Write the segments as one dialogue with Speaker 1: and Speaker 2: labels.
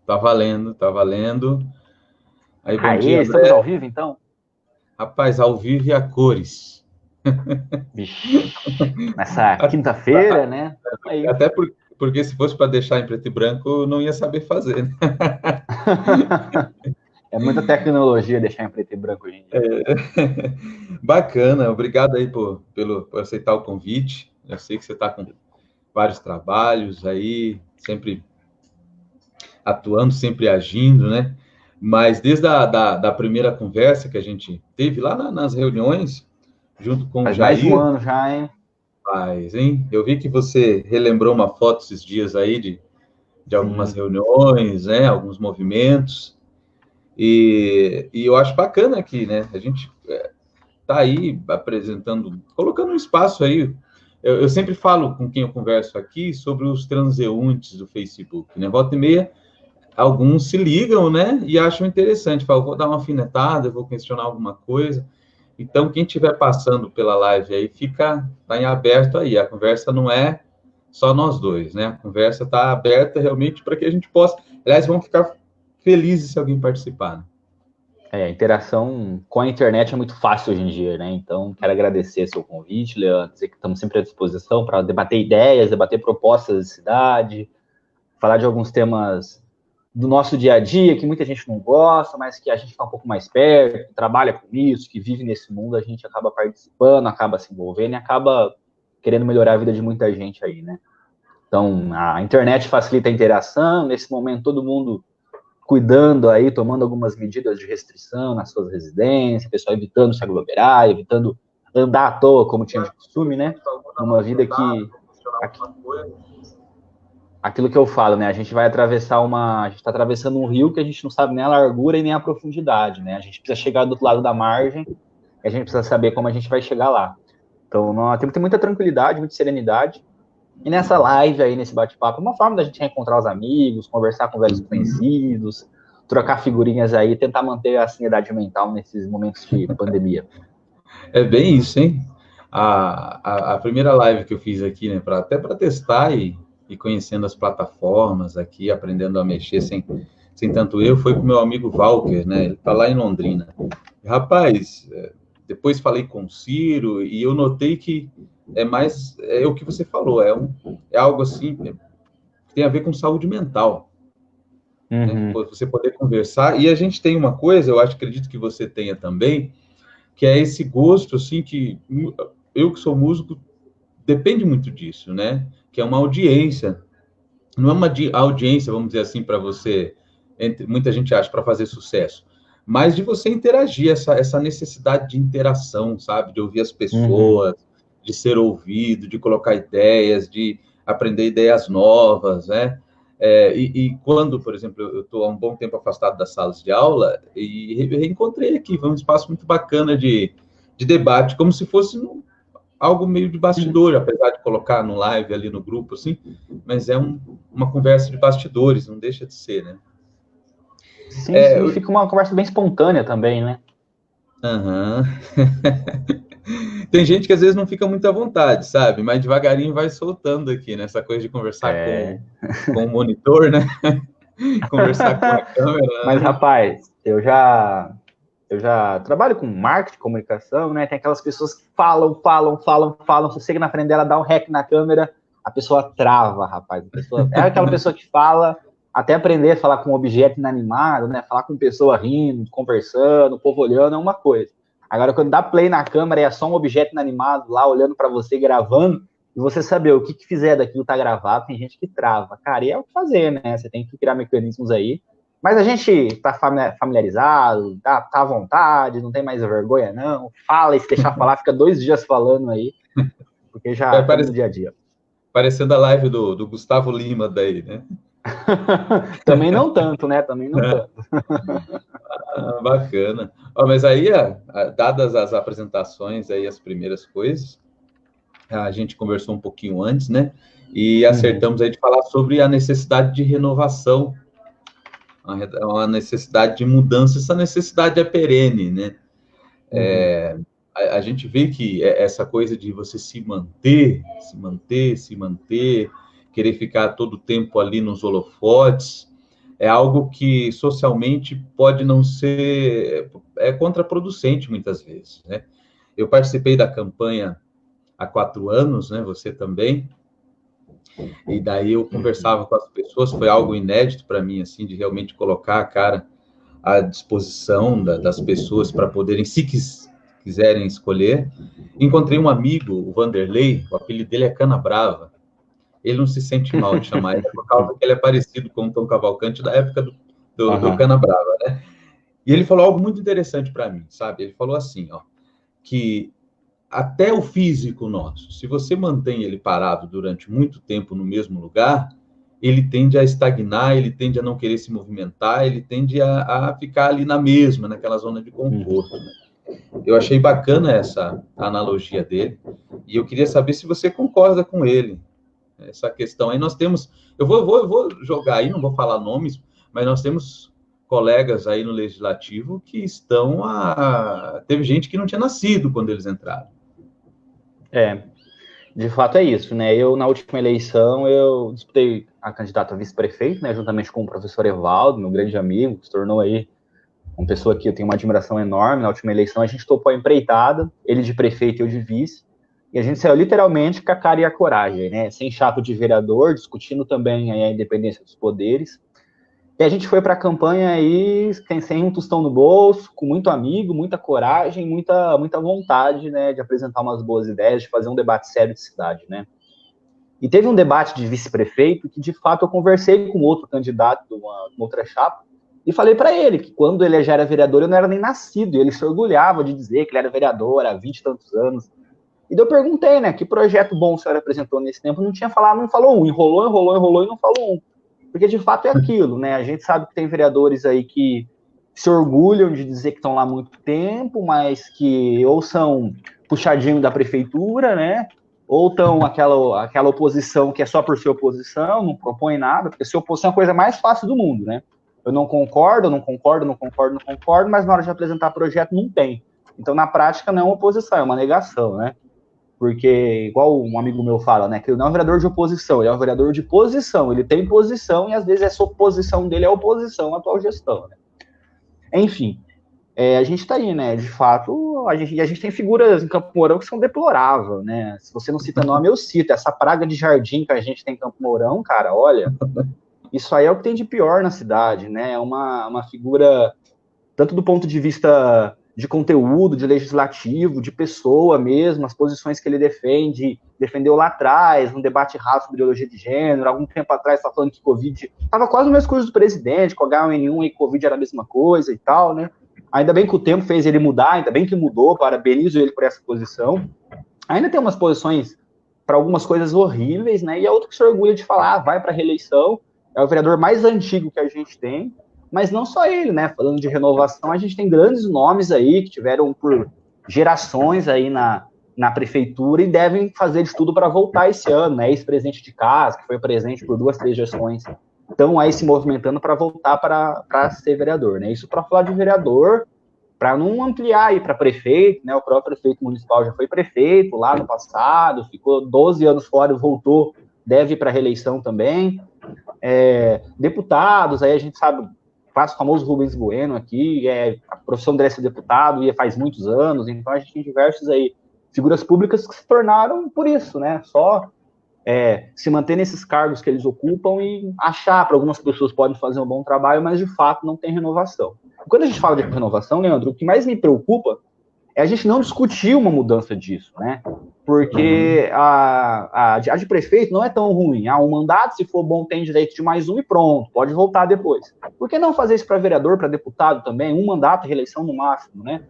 Speaker 1: Tá valendo, tá valendo. Aí, bom dia,
Speaker 2: Aê, estamos
Speaker 1: André.
Speaker 2: ao vivo então?
Speaker 1: Rapaz, ao vivo e a cores.
Speaker 2: Vixe, nessa
Speaker 1: A-
Speaker 2: quinta-feira, né? Tamo aí.
Speaker 1: Até porque se fosse para deixar em preto e branco, eu não ia saber fazer, né?
Speaker 2: É muita tecnologia deixar em preto e branco hoje em dia.
Speaker 1: Bacana, obrigado aí por aceitar o convite. Eu sei que você está com vários trabalhos aí, sempre atuando, sempre agindo, né? Mas desde da primeira conversa que a gente teve lá nas reuniões, junto com o
Speaker 2: Faz mais de um
Speaker 1: Jair,
Speaker 2: ano já, hein?
Speaker 1: mas, hein? Eu vi que você relembrou uma foto esses dias aí de algumas
Speaker 2: Sim.
Speaker 1: reuniões, né? Alguns movimentos. E eu acho bacana aqui, né? A gente tá aí apresentando, colocando um espaço aí. Eu sempre falo com quem eu converso aqui sobre os transeuntes do Facebook, né? Volta e meia, alguns se ligam, né? E acham interessante. Falam, vou dar uma alfinetada, vou questionar alguma coisa. Então, quem estiver passando pela live aí, tá em aberto aí. A conversa não é só nós dois, né? A conversa está aberta realmente para que a gente possa. Aliás, vamos ficar felizes se alguém participar, né?
Speaker 2: A interação com a internet é muito fácil hoje em dia, né? Então, quero agradecer seu convite, Leandro, dizer que estamos sempre à disposição para debater ideias, debater propostas de cidade, falar de alguns temas do nosso dia a dia que muita gente não gosta, mas que a gente está um pouco mais perto, que trabalha com isso, que vive nesse mundo, a gente acaba participando, acaba se envolvendo e acaba querendo melhorar a vida de muita gente aí, né? Então, a internet facilita a interação, nesse momento todo mundo cuidando aí, tomando algumas medidas de restrição nas suas residências, pessoal evitando se aglomerar, evitando andar à toa, como tinha de costume, né? Numa vida que aquilo que eu falo, né? A gente vai atravessar a gente está atravessando um rio que a gente não sabe nem a largura e nem a profundidade, né? A gente precisa chegar do outro lado da margem e a gente precisa saber como a gente vai chegar lá. Então, nós temos que ter muita tranquilidade, muita serenidade. E nessa live aí, nesse bate-papo, é uma forma da gente reencontrar os amigos, conversar com velhos conhecidos, trocar figurinhas aí, tentar manter a sanidade mental nesses momentos de pandemia.
Speaker 1: É bem isso, hein? A primeira live que eu fiz aqui, né, até para testar e conhecendo as plataformas aqui, aprendendo a mexer sem tanto eu, foi com meu amigo Walker, né? Ele está lá em Londrina. Rapaz, depois falei com o Ciro e eu notei que é o que você falou, é algo assim que tem a ver com saúde mental, né?
Speaker 2: Uhum,
Speaker 1: Você poder conversar. E a gente tem uma coisa, eu acho, acredito que você tenha também, que é esse gosto, assim, que eu que sou músico, depende muito disso, né? Que é uma audiência. Não é uma audiência, vamos dizer assim, para você, muita gente acha, para fazer sucesso, mas de você interagir, essa necessidade de interação, sabe? De ouvir as
Speaker 2: uhum.
Speaker 1: pessoas, de ser ouvido, de colocar ideias, de aprender ideias novas, né? E quando, por exemplo, eu estou há um bom tempo afastado das salas de aula e reencontrei aqui, foi um espaço muito bacana de debate, como se fosse algo meio de bastidor, apesar de colocar no live ali no grupo, assim, mas uma conversa de bastidores, não deixa de ser, né?
Speaker 2: Sim,
Speaker 1: É,
Speaker 2: sim, fica uma conversa bem espontânea também, né?
Speaker 1: aham. Tem gente que às vezes não fica muito à vontade, sabe? Mas devagarinho vai soltando aqui, nessa coisa de conversar
Speaker 2: É.
Speaker 1: com o monitor, né? Conversar com a câmera,
Speaker 2: Mas,
Speaker 1: né?
Speaker 2: rapaz, eu já trabalho com marketing, comunicação, né? Tem aquelas pessoas que falam. Você chega na frente dela, dá um hack na câmera, a pessoa trava, rapaz. É aquela pessoa que fala, até aprender a falar com um objeto inanimado, né? Falar com pessoa rindo, conversando, o povo olhando é uma coisa. Agora, quando dá play na câmera e é só um objeto inanimado lá olhando para você, gravando, e você saber o que fizer daquilo tá gravado, tem gente que trava. Cara, e é o que fazer, né? Você tem que criar mecanismos aí, mas a gente está familiarizado, tá à vontade, não tem mais vergonha, não. Fala e se deixar falar, fica 2 dias falando aí, porque já
Speaker 1: Vai
Speaker 2: estamos no dia a dia.
Speaker 1: parecendo a live do Gustavo Lima daí, né?
Speaker 2: Também não tanto, né? Também não tanto.
Speaker 1: Ah, bacana. Ó, mas aí, dadas as apresentações aí, as primeiras coisas, a gente conversou um pouquinho antes, né? E
Speaker 2: Uhum,
Speaker 1: acertamos aí de falar sobre a necessidade de renovação, uma necessidade de mudança. Essa necessidade é perene, né?
Speaker 2: uhum.
Speaker 1: A gente vê que essa coisa de você se manter, querer ficar todo o tempo ali nos holofotes, é algo que socialmente pode não ser, contraproducente muitas vezes, né? Eu participei da campanha há 4 anos, né? Você também. E daí eu conversava com as pessoas, foi algo inédito para mim, assim, de realmente colocar a cara à disposição das pessoas para poderem, se quiserem escolher. Encontrei um amigo, o Vanderlei, o apelido dele é Cana Brava. Ele não se sente mal de chamar ele, por causa que ele é parecido com o Tom Cavalcante da época do Cana Brava, né? E ele falou algo muito interessante para mim, sabe? Ele falou assim, ó, que até o físico nosso, se você mantém ele parado durante muito tempo no mesmo lugar, ele tende a estagnar, ele tende a não querer se movimentar, ele tende a ficar ali na mesma, naquela zona de conforto. Né? Eu achei bacana essa analogia dele, e eu queria saber se você concorda com ele. Essa questão aí nós temos, eu vou jogar aí, não vou falar nomes, mas nós temos colegas aí no Legislativo que teve gente que não tinha nascido quando eles entraram.
Speaker 2: De fato é isso, né? Eu, na última eleição, eu disputei a candidata a vice-prefeito, né? Juntamente com o professor Evaldo, meu grande amigo, que se tornou aí uma pessoa que eu tenho uma admiração enorme. Na última eleição, a gente topou a empreitada, ele de prefeito e eu de vice, e a gente saiu literalmente com a cara e a coragem, né? Sem chapo de vereador, discutindo também aí a independência dos poderes. E a gente foi para a campanha aí sem um tostão no bolso, com muito amigo, muita coragem, muita vontade, né, de apresentar umas boas ideias, de fazer um debate sério de cidade, né. E teve um debate de vice-prefeito que, de fato, eu conversei com outro candidato de uma outra chapa e falei para ele que quando ele já era vereador eu não era nem nascido, e ele se orgulhava de dizer que ele era vereador há 20 e tantos anos. E daí eu perguntei, né, que projeto bom o senhor apresentou nesse tempo? Não tinha falado, não falou um, enrolou e não falou um. Porque, de fato, é aquilo, né? A gente sabe que tem vereadores aí que se orgulham de dizer que estão lá há muito tempo, mas que ou são puxadinho da prefeitura, né? Ou estão aquela oposição que é só por ser oposição, não propõe nada, porque ser oposição é a coisa mais fácil do mundo, né? Eu não concordo, mas na hora de apresentar projeto não tem. Então, na prática, não é uma oposição, é uma negação, né? Porque, igual um amigo meu fala, né, que ele não é um vereador de oposição, ele é um vereador de posição, ele tem posição e às vezes essa oposição dele é oposição à atual gestão, né? Enfim, a gente tá aí, né, de fato, a gente tem figuras em Campo Mourão que são deploráveis, né, se você não cita nome, eu cito, essa praga de jardim que a gente tem em Campo Mourão, cara, olha, isso aí é o que tem de pior na cidade, né, é uma figura, tanto do ponto de vista de conteúdo, de legislativo, de pessoa mesmo, as posições que ele defendeu lá atrás, no debate raso sobre ideologia de gênero, algum tempo atrás estava falando que Covid estava quase o mesmo coisa do presidente, com H1N1 e Covid era a mesma coisa e tal, né? Ainda bem que o tempo fez ele mudar, ainda bem que mudou, parabenizo ele por essa posição. Ainda tem umas posições para algumas coisas horríveis, né? E é outro que se orgulha de falar, vai para a reeleição, é o vereador mais antigo que a gente tem. Mas não só ele, né? Falando de renovação, a gente tem grandes nomes aí que tiveram por gerações aí na prefeitura e devem fazer de tudo para voltar esse ano, né? Ex-presidente de casa, que foi presidente por 2, 3 gestões, estão aí se movimentando para voltar para ser vereador, né? Isso para falar de vereador, para não ampliar aí para prefeito, né? O próprio prefeito municipal já foi prefeito lá no passado, ficou 12 anos fora e voltou, deve ir para reeleição também. Deputados, aí a gente sabe, faz o famoso Rubens Bueno aqui, a profissão dele é ser deputado, e faz muitos anos, então a gente tem diversas aí figuras públicas que se tornaram por isso, né, só se manter nesses cargos que eles ocupam e achar, para algumas pessoas podem fazer um bom trabalho, mas de fato não tem renovação. Quando a gente fala de renovação, Leandro, o que mais me preocupa é a gente não discutir uma mudança disso, né? Porque a de prefeito não é tão ruim. Um mandato, se for bom, tem direito de mais um e pronto, pode voltar depois. Por que não fazer isso para vereador, para deputado também? Um mandato, reeleição no máximo, né?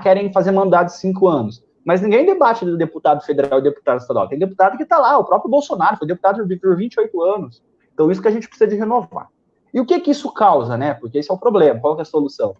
Speaker 2: Querem fazer mandato de 5 anos. Mas ninguém debate do deputado federal e deputado estadual. Tem deputado que está lá, o próprio Bolsonaro foi deputado por 28 anos. Então, isso que a gente precisa de renovar. E o que isso causa, né? Porque esse é o problema. Qual que é a solução?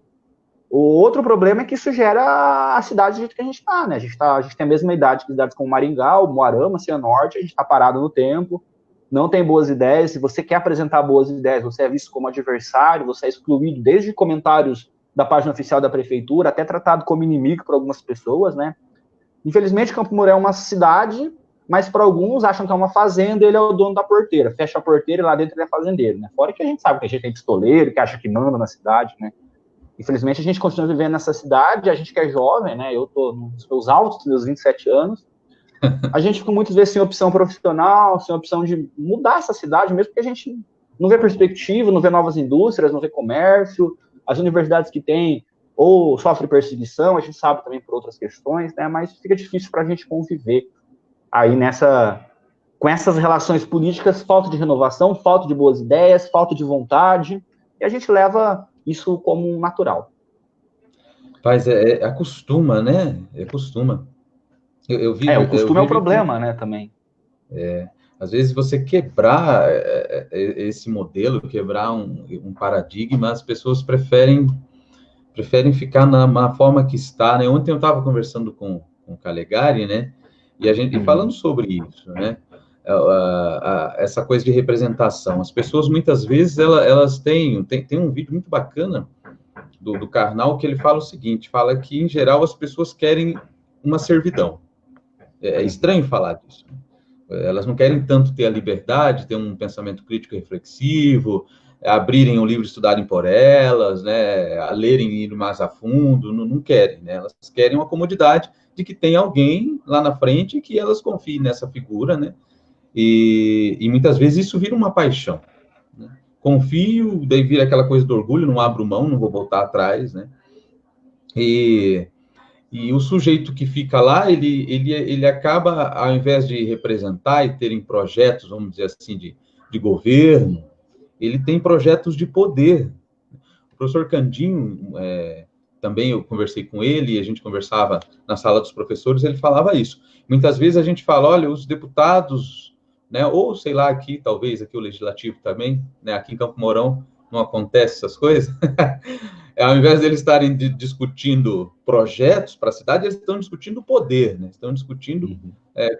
Speaker 2: O outro problema é que isso gera a cidade do jeito que a gente está, né? A gente tem a mesma idade que cidades como Maringá, Moarama, Cianorte, a gente está parado no tempo, não tem boas ideias. Se você quer apresentar boas ideias, você é visto como adversário, você é excluído desde comentários da página oficial da prefeitura, até tratado como inimigo por algumas pessoas, né? Infelizmente, Campo Mourão é uma cidade mas para alguns acham que é uma fazenda e ele é o dono da porteira. Fecha a porteira e lá dentro ele é fazendeiro, né? Fora que a gente sabe que a gente tem pistoleiro, que acha que manda na cidade, né? Infelizmente a gente continua vivendo nessa cidade, a gente que é jovem, né? Eu tô nos meus altos, meus 27 anos, a gente fica muitas vezes sem opção profissional, sem opção de mudar essa cidade, mesmo porque a gente não vê perspectiva, não vê novas indústrias, não vê comércio, as universidades que tem ou sofrem perseguição, a gente sabe também por outras questões, né? Mas fica difícil para a gente conviver aí com essas relações políticas, falta de renovação, falta de boas ideias, falta de vontade, e a gente leva isso como natural.
Speaker 1: Mas acostuma, né? Acostuma.
Speaker 2: O costume é o problema, né, também.
Speaker 1: Às vezes você quebrar esse modelo, quebrar um paradigma, as pessoas preferem ficar na forma que está, né? Ontem eu estava conversando com o Calegari, né? E falando sobre isso, né? Essa coisa de representação. As pessoas, muitas vezes, elas têm um vídeo muito bacana do Karnal, que ele fala o seguinte, fala que, em geral, as pessoas querem uma servidão. É estranho falar disso, né? Elas não querem tanto ter a liberdade, ter um pensamento crítico e reflexivo, abrirem o livro e estudarem por elas, né, a lerem e ir mais a fundo, não querem, né? Elas querem uma comodidade de que tem alguém lá na frente que elas confiem nessa figura, né? E muitas vezes isso vira uma paixão, né? Confio, daí vira aquela coisa do orgulho, não abro mão, não vou voltar atrás, né? E o sujeito que fica lá, ele acaba, ao invés de representar e terem projetos, vamos dizer assim, de governo, ele tem projetos de poder. O professor Candinho, também eu conversei com ele, e a gente conversava na sala dos professores, ele falava isso. Muitas vezes a gente fala, olha, os deputados, né, ou sei lá, talvez aqui o Legislativo também, né, aqui em Campo Mourão não acontece essas coisas, ao invés de eles estarem discutindo projetos para a cidade, eles estão discutindo o poder, né? Estão discutindo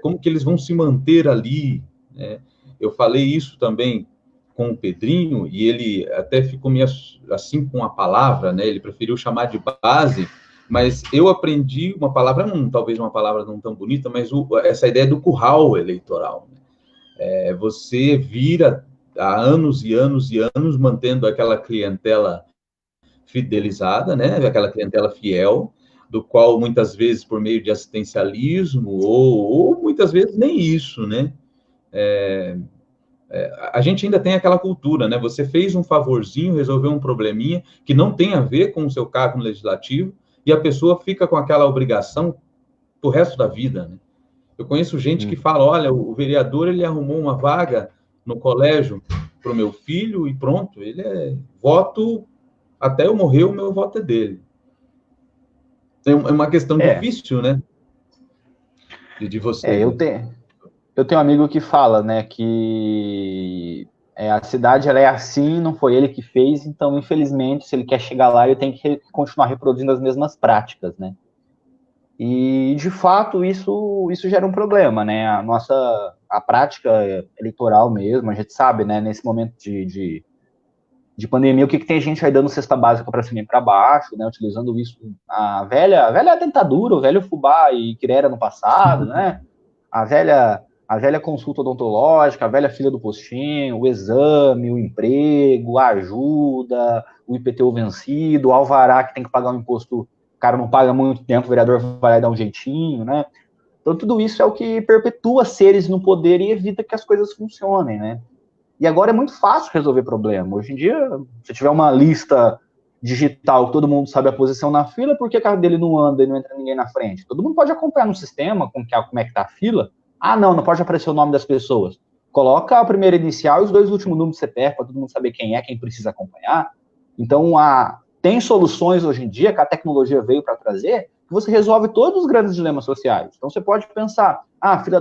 Speaker 1: como que eles vão se manter ali, né? Eu falei isso também com o Pedrinho, e ele até ficou meio assim com a palavra, né? Ele preferiu chamar de base, mas eu aprendi uma palavra, talvez uma palavra não tão bonita, mas essa ideia do curral eleitoral, né? Você vira há anos e anos e anos mantendo aquela clientela fidelizada, né? Aquela clientela fiel, do qual muitas vezes por meio de assistencialismo, ou muitas vezes nem isso, né? A gente ainda tem aquela cultura, né? Você fez um favorzinho, resolveu um probleminha que não tem a ver com o seu cargo no legislativo, e a pessoa fica com aquela obrigação pro resto da vida, né? Eu conheço gente que fala, olha, o vereador, ele arrumou uma vaga no colégio para o meu filho e pronto, ele voto, até eu morrer, o meu voto é dele. É uma questão difícil, né? De você.
Speaker 2: Eu tenho um amigo que fala, né, que a cidade ela é assim, não foi ele que fez, então, infelizmente, se ele quer chegar lá, ele tem que continuar reproduzindo as mesmas práticas, né? E, de fato, isso gera um problema, né? A prática eleitoral mesmo, a gente sabe, né, nesse momento de pandemia, o que tem gente aí dando cesta básica para cima e para baixo, né, utilizando isso, a velha dentadura, o velho fubá e quirera no passado, né? A velha consulta odontológica, a velha fila do postinho, o exame, o emprego, a ajuda, o IPTU vencido, o alvará que tem que pagar um imposto, o cara não paga há muito tempo, o vereador vai lá dar um jeitinho, né? Então, tudo isso é o que perpetua seres no poder e evita que as coisas funcionem, né? E agora é muito fácil resolver problema. Hoje em dia, se tiver uma lista digital que todo mundo sabe a posição na fila, por que a carro dele não anda e não entra ninguém na frente? Todo mundo pode acompanhar no sistema como é que tá a fila. Ah, não pode aparecer o nome das pessoas. Coloca a primeira inicial e os dois últimos números do CPF para todo mundo saber quem precisa acompanhar. Então, tem soluções hoje em dia que a tecnologia veio para trazer que você resolve todos os grandes dilemas sociais. Então, você pode pensar, a fila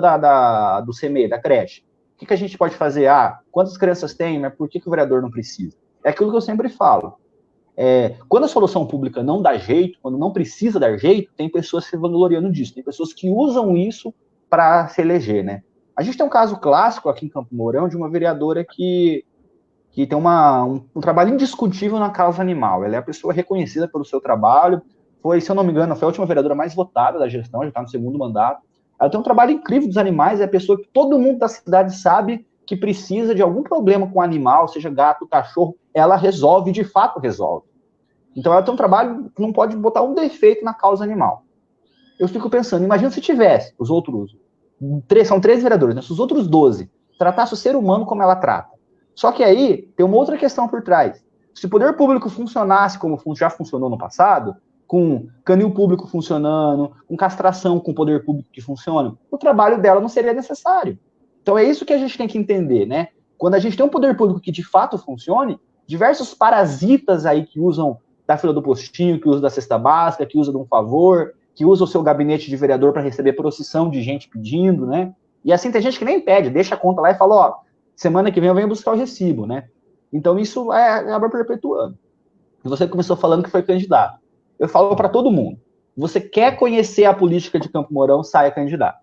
Speaker 2: do CME, da creche. O que a gente pode fazer? Quantas crianças tem, mas por que o vereador não precisa? É aquilo que eu sempre falo. Quando a solução pública não dá jeito, quando não precisa dar jeito, tem pessoas se vangloriando disso, tem pessoas que usam isso para se eleger, né? A gente tem um caso clássico aqui em Campo Mourão de uma vereadora que tem um trabalho indiscutível na causa animal. Ela é a pessoa reconhecida pelo seu trabalho, se eu não me engano, foi a última vereadora mais votada da gestão, já está no segundo mandato. Ela tem um trabalho incrível dos animais, é a pessoa que todo mundo da cidade sabe que precisa de algum problema com o animal, seja gato, cachorro, ela resolve, de fato resolve. Então ela tem um trabalho que não pode botar um defeito na causa animal. Eu fico pensando, imagina se tivesse os outros, são 13 vereadores, né? Se os outros 12 tratassem o ser humano como ela trata. Só que aí tem uma outra questão por trás. Se o poder público funcionasse como já funcionou no passado, com canil público funcionando, com castração com o poder público que funciona, o trabalho dela não seria necessário. Então é isso que a gente tem que entender, né? Quando a gente tem um poder público que de fato funcione, diversos parasitas aí que usam da fila do postinho, que usam da cesta básica, que usam de um favor, que usa o seu gabinete de vereador para receber procissão de gente pedindo, né? E assim tem gente que nem pede, deixa a conta lá e fala, ó, semana que vem eu venho buscar o recibo, né? Então isso acaba perpetuando. E você começou falando que foi candidato. Eu falo para todo mundo, você quer conhecer a política de Campo Mourão, saia candidato.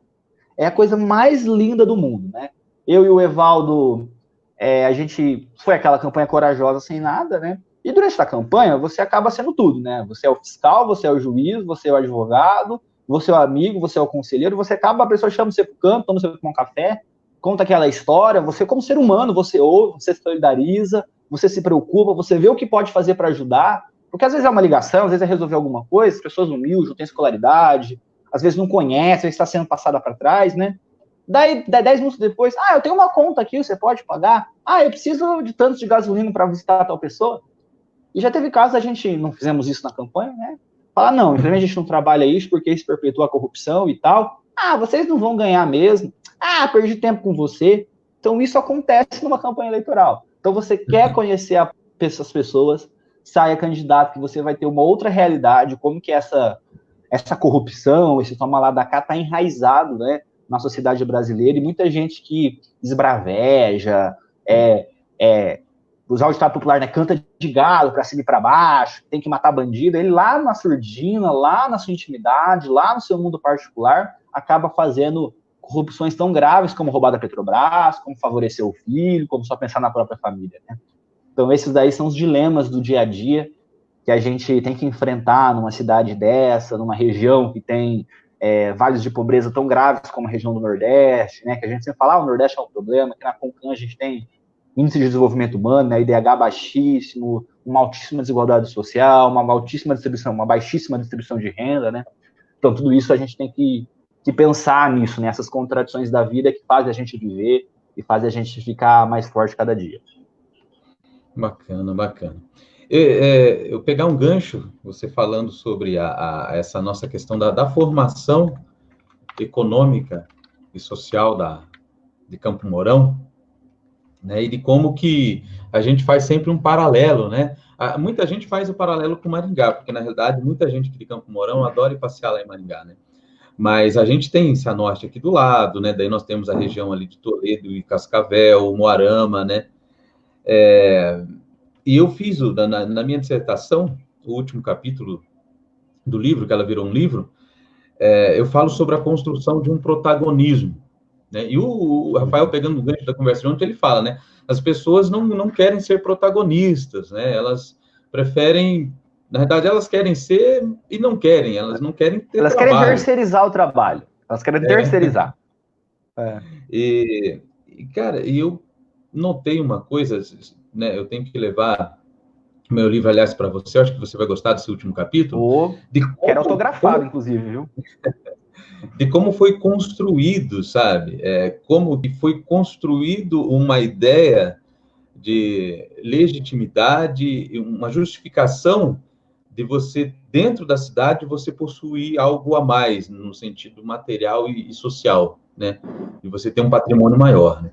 Speaker 2: É a coisa mais linda do mundo, né? Eu e o Evaldo, a gente foi aquela campanha corajosa sem nada, né? E durante a campanha, você acaba sendo tudo, né? Você é o fiscal, você é o juiz, você é o advogado, você é o amigo, você é o conselheiro, você acaba, a pessoa chama você para o canto, toma você para tomar um café, conta aquela história, você como ser humano, você ouve, você se solidariza, você se preocupa, você vê o que pode fazer para ajudar, porque às vezes é uma ligação, às vezes é resolver alguma coisa, as pessoas humildes, não têm escolaridade, às vezes não conhecem, às vezes está sendo passada para trás, né? Daí 10 minutos depois, eu tenho uma conta aqui, você pode pagar? Eu preciso de tantos de gasolina para visitar tal pessoa. E já teve casos, a gente não fizemos isso na campanha, né? Falar, não, infelizmente a gente não trabalha isso porque isso perpetua a corrupção e tal. Vocês não vão ganhar mesmo. Perdi tempo com você. Então isso acontece numa campanha eleitoral. Então você quer conhecer essas pessoas, saia candidato, que você vai ter uma outra realidade, como que essa corrupção, esse toma lá da cá está enraizado, né, na sociedade brasileira, e muita gente que esbraveja, usar o ditado popular, né, canta de galo para cima e para baixo, tem que matar bandido, ele lá na surdina, lá na sua intimidade, lá no seu mundo particular, acaba fazendo corrupções tão graves como roubar da Petrobras, como favorecer o filho, como só pensar na própria família, né? Então esses daí são os dilemas do dia a dia que a gente tem que enfrentar numa cidade dessa, numa região que tem vales de pobreza tão graves como a região do Nordeste, né, que a gente sempre fala, o Nordeste é um problema, que na Concan a gente tem índice de desenvolvimento humano, né, IDH baixíssimo, uma altíssima desigualdade social, uma baixíssima distribuição de renda, né? Então tudo isso a gente tem que pensar nisso, né, essas contradições da vida que fazem a gente viver e fazem a gente ficar mais forte cada dia.
Speaker 1: Bacana, bacana. Eu pegar um gancho, você falando sobre essa nossa questão da formação econômica e social de Campo Mourão, né, e de como que a gente faz sempre um paralelo, né? Muita gente faz o paralelo com Maringá, porque, na realidade, muita gente de Campo Mourão adora ir passear lá em Maringá, né? Mas a gente tem Cianorte aqui do lado, né? Daí nós temos a região ali de Toledo e Cascavel, Moarama, né? E eu fiz, na minha dissertação, o último capítulo do livro, que ela virou um livro, eu falo sobre a construção de um protagonismo, né? E o Rafael, pegando o gancho da conversa de ontem, ele fala, né? As pessoas não querem ser protagonistas, né? Elas preferem, na verdade, elas querem ser e não querem, elas não querem ter
Speaker 2: Elas
Speaker 1: trabalho.
Speaker 2: Querem terceirizar o trabalho, elas querem terceirizar.
Speaker 1: E, cara, eu notei uma coisa, né? Eu tenho que levar meu livro, aliás, para você, eu acho que você vai gostar desse último capítulo.
Speaker 2: Quero autografado, inclusive, viu?
Speaker 1: De como foi construído, sabe? Como que foi construído uma ideia de legitimidade, uma justificação de você, dentro da cidade, você possuir algo a mais, no sentido material e social, né? E você ter um patrimônio maior, né?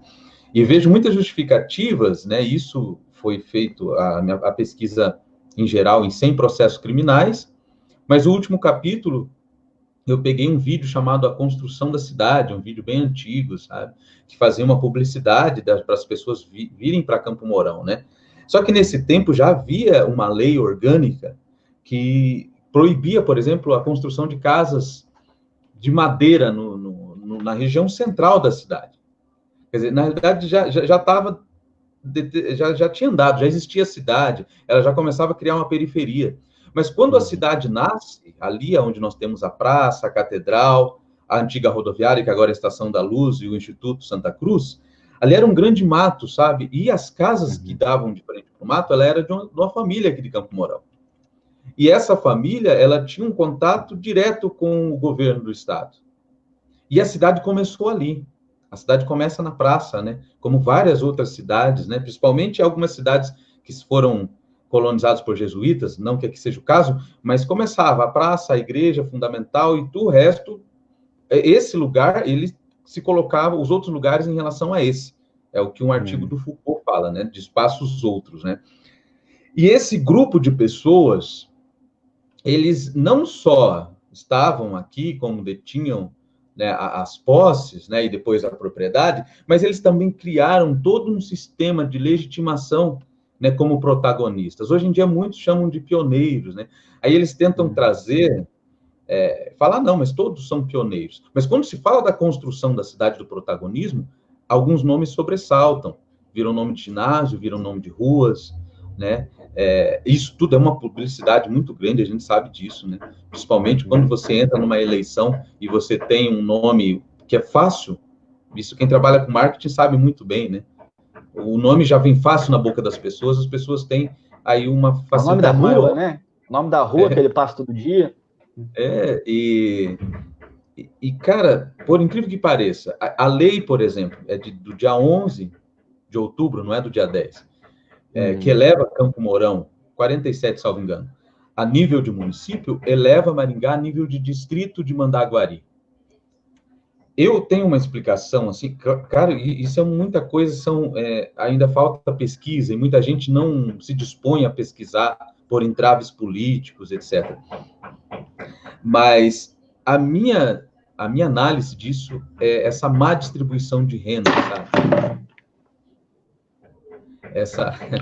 Speaker 1: E vejo muitas justificativas, né? Isso foi feito, a pesquisa em geral, em 100 processos criminais, mas o último capítulo, eu peguei um vídeo chamado A Construção da Cidade, um vídeo bem antigo, sabe? Que fazia uma publicidade para as pessoas virem para Campo Mourão, né? Só que nesse tempo já havia uma lei orgânica que proibia, por exemplo, a construção de casas de madeira na região central da cidade. Quer dizer, na realidade, já estava, já tinha andado, já existia a cidade, ela já começava a criar uma periferia. Mas quando a cidade nasce, ali onde nós temos a praça, a catedral, a antiga rodoviária, que agora é a Estação da Luz, e o Instituto Santa Cruz, ali era um grande mato, sabe? E as casas que davam de frente para o mato, ela era de uma família aqui de Campo Mourão. E essa família, ela tinha um contato direto com o governo do estado. E a cidade começou ali. A cidade começa na praça, né? Como várias outras cidades, né? Principalmente algumas cidades que foram colonizadas por jesuítas, não que aqui seja o caso, mas começava a praça, a igreja fundamental e do resto, esse lugar, ele se colocava, os outros lugares em relação a esse. É o que um artigo do Foucault fala, né? De espaços outros, né? E esse grupo de pessoas, eles não só estavam aqui como detinham, né, as posses, né, e depois a propriedade, mas eles também criaram todo um sistema de legitimação, né, como protagonistas. Hoje em dia muitos chamam de pioneiros, né? Aí eles tentam trazer, falar não, mas todos são pioneiros. Mas quando se fala da construção da cidade do protagonismo, alguns nomes sobressaltam, viram nome de ginásio, viram nome de ruas, né? Isso tudo é uma publicidade muito grande, a gente sabe disso, né? Principalmente quando você entra numa eleição e você tem um nome que é fácil, isso quem trabalha com marketing sabe muito bem, né? O nome já vem fácil na boca das pessoas, as pessoas têm aí uma facilidade
Speaker 2: o nome da rua,
Speaker 1: maior.
Speaker 2: Né? O nome da rua que ele passa todo dia.
Speaker 1: Cara, por incrível que pareça, a lei, por exemplo, é do dia 11 de outubro, não é do dia 10, que eleva Campo Mourão, 47, salvo engano, a nível de município, eleva Maringá a nível de distrito de Mandaguari. Eu tenho uma explicação, assim, cara, isso é muita coisa, ainda falta pesquisa, e muita gente não se dispõe a pesquisar por entraves políticos, etc. Mas a minha análise disso é essa má distribuição de renda, sabe?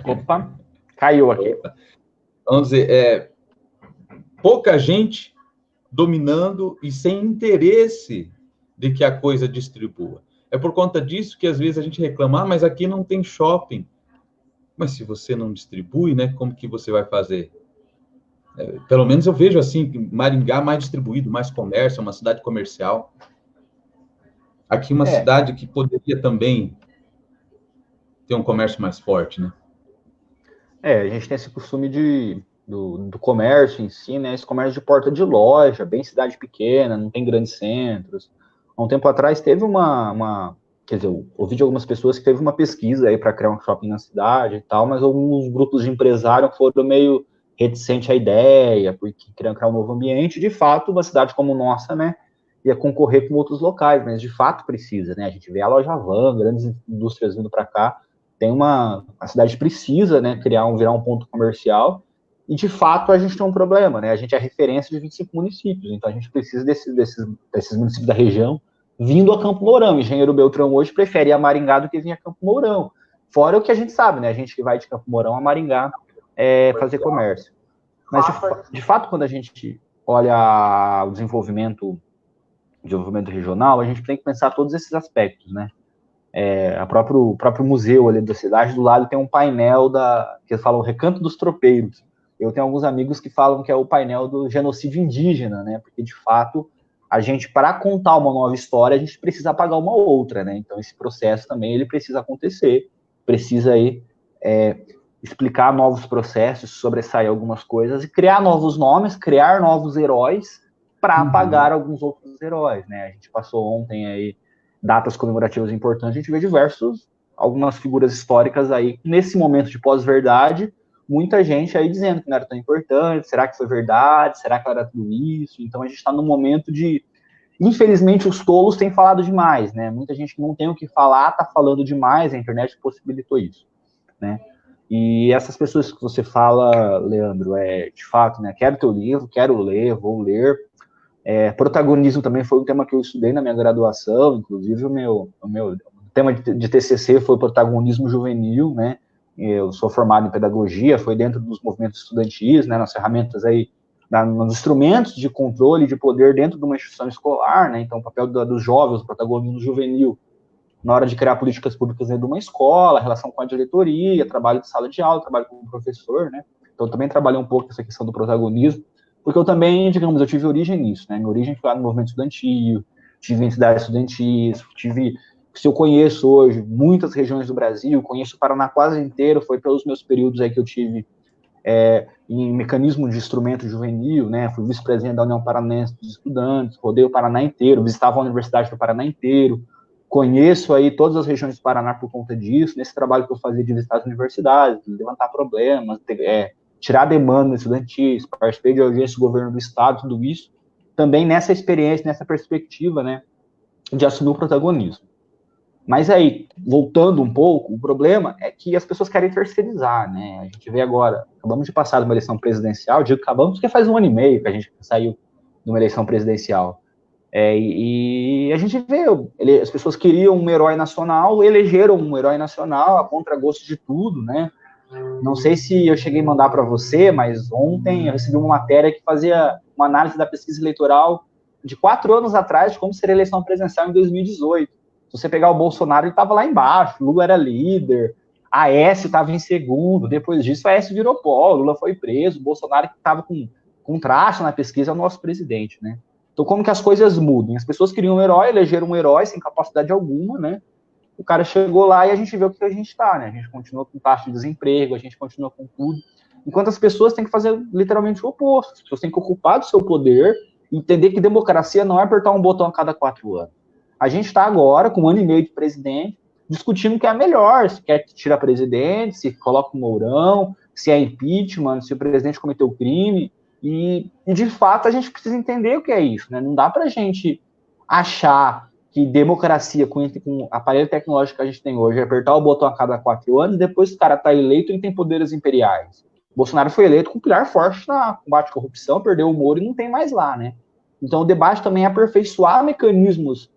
Speaker 2: Opa, caiu aqui.
Speaker 1: Vamos dizer, pouca gente dominando e sem interesse de que a coisa distribua. É por conta disso que às vezes a gente reclama, mas aqui não tem shopping. Mas se você não distribui, né, como que você vai fazer? Pelo menos eu vejo assim, Maringá mais distribuído, mais comércio, uma cidade comercial. Aqui uma cidade que poderia também ter um comércio mais forte, né?
Speaker 2: A gente tem esse costume do comércio em si, né? Esse comércio de porta de loja, bem cidade pequena, não tem grandes centros. Há um tempo atrás teve quer dizer, eu ouvi de algumas pessoas que teve uma pesquisa aí para criar um shopping na cidade e tal, mas alguns grupos de empresários foram meio reticentes à ideia, porque queriam criar um novo ambiente. De fato, uma cidade como nossa, né, ia concorrer com outros locais, mas de fato precisa, né? A gente vê a Loja Van, grandes indústrias vindo para cá, a cidade precisa, né, virar um ponto comercial, e de fato a gente tem um problema, né? A gente é referência de 25 municípios, então a gente precisa desses municípios da região vindo a Campo Mourão. Engenheiro Beltrão hoje prefere ir a Maringá do que vir a Campo Mourão. Fora o que a gente sabe, né? A gente que vai de Campo Mourão a Maringá fazer comércio. Mas, de fato, quando a gente olha o desenvolvimento regional, a gente tem que pensar todos esses aspectos, né? O próprio museu ali da cidade, do lado tem um painel que eles falam o Recanto dos Tropeiros. Eu tenho alguns amigos que falam que é o painel do genocídio indígena, né? Porque, de fato, a gente, para contar uma nova história, a gente precisa apagar uma outra, né? Então, esse processo também, ele precisa acontecer, precisa aí explicar novos processos, sobressair algumas coisas e criar novos nomes, criar novos heróis para apagar alguns outros heróis, né? A gente passou ontem aí datas comemorativas importantes, a gente vê algumas figuras históricas aí, nesse momento de pós-verdade, muita gente aí dizendo que não era tão importante, será que foi verdade, será que era tudo isso? Então a gente está num momento infelizmente os tolos têm falado demais, né? Muita gente que não tem o que falar está falando demais, a internet possibilitou isso, né? E essas pessoas que você fala, Leandro, de fato, né? Quero teu livro, quero ler, vou ler. Protagonismo também foi um tema que eu estudei na minha graduação, inclusive o meu tema de TCC foi protagonismo juvenil, né? Eu sou formado em pedagogia, foi dentro dos movimentos estudantis, né? Nas ferramentas aí, nos instrumentos de controle de poder dentro de uma instituição escolar, né? Então, o papel dos jovens, o protagonismo juvenil, na hora de criar políticas públicas dentro de uma escola, relação com a diretoria, trabalho de sala de aula, trabalho como professor, né? Então, eu também trabalhei um pouco essa questão do protagonismo, porque eu também, digamos, eu tive origem nisso, né? Minha origem foi lá no movimento estudantil, tive entidades estudantis, se eu conheço hoje muitas regiões do Brasil, conheço o Paraná quase inteiro, foi pelos meus períodos aí que eu tive em mecanismo de instrumento juvenil, né, fui vice-presidente da União Paranaense dos Estudantes, rodei o Paraná inteiro, visitava a Universidade do Paraná inteiro, conheço aí todas as regiões do Paraná por conta disso, nesse trabalho que eu fazia de visitar as universidades, levantar problemas, tirar demandas estudantis, participei de audiência do governo do estado, tudo isso, também nessa experiência, nessa perspectiva, né, de assumir o protagonismo. Mas aí, voltando um pouco, o problema é que as pessoas querem terceirizar, né? A gente vê agora, acabamos de passar de uma eleição presidencial, digo acabamos porque faz 1 ano e meio que a gente saiu de uma eleição presidencial. E a gente vê, as pessoas queriam um herói nacional, elegeram um herói nacional a contragosto de tudo, né? Não sei se eu cheguei a mandar para você, mas ontem eu recebi uma matéria que fazia uma análise da pesquisa eleitoral de 4 anos atrás, de como seria a eleição presidencial em 2018. Se você pegar o Bolsonaro, ele estava lá embaixo, Lula era líder, Aécio estava em segundo, depois disso Aécio virou pó, Lula foi preso, o Bolsonaro que estava com traço na pesquisa é o nosso presidente, né? Então como que as coisas mudam? As pessoas queriam um herói, elegeram um herói sem capacidade alguma, né? O cara chegou lá e a gente vê o que a gente está, né? A gente continua com taxa de desemprego, a gente continua com tudo, enquanto as pessoas têm que fazer literalmente o oposto, as pessoas têm que ocupar do seu poder, entender que democracia não é apertar um botão a cada 4 anos. A gente está agora, com 1 ano e meio de presidente, discutindo o que é melhor, se quer tirar presidente, se coloca um Mourão, se é impeachment, se o presidente cometeu crime, e de fato a gente precisa entender o que é isso, né? Não dá para a gente achar que democracia com o aparelho tecnológico que a gente tem hoje é apertar o botão a cada 4 anos, depois o cara está eleito e tem poderes imperiais. Bolsonaro foi eleito com um pilar forte na combate à corrupção, perdeu o Moro e não tem mais lá, né? Então o debate também é aperfeiçoar mecanismos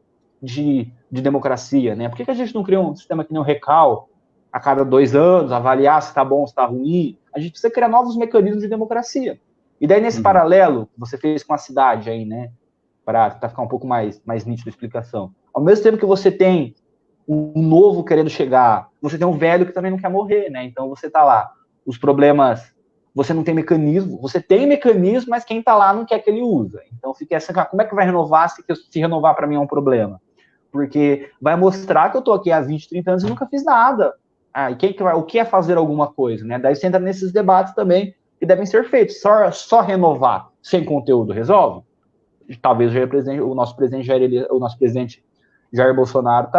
Speaker 2: de democracia, né? Por que a gente não cria um sistema que nem o Recal, a cada 2 anos, avaliar se está bom, se está ruim? A gente precisa criar novos mecanismos de democracia. E daí, nesse paralelo que você fez com a cidade aí, né? Para ficar um pouco mais nítido a explicação. Ao mesmo tempo que você tem um novo querendo chegar, você tem um velho que também não quer morrer, né? Então você tá lá, os problemas, você não tem mecanismo, você tem mecanismo, mas quem tá lá não quer que ele use. Então fica essa, como é que vai renovar se renovar para mim é um problema? Porque vai mostrar que eu tô aqui há 20, 30 anos e nunca fiz nada. E o que é fazer alguma coisa, né? Daí você entra nesses debates também que devem ser feitos. Só renovar sem conteúdo resolve? Talvez o nosso presidente Jair Bolsonaro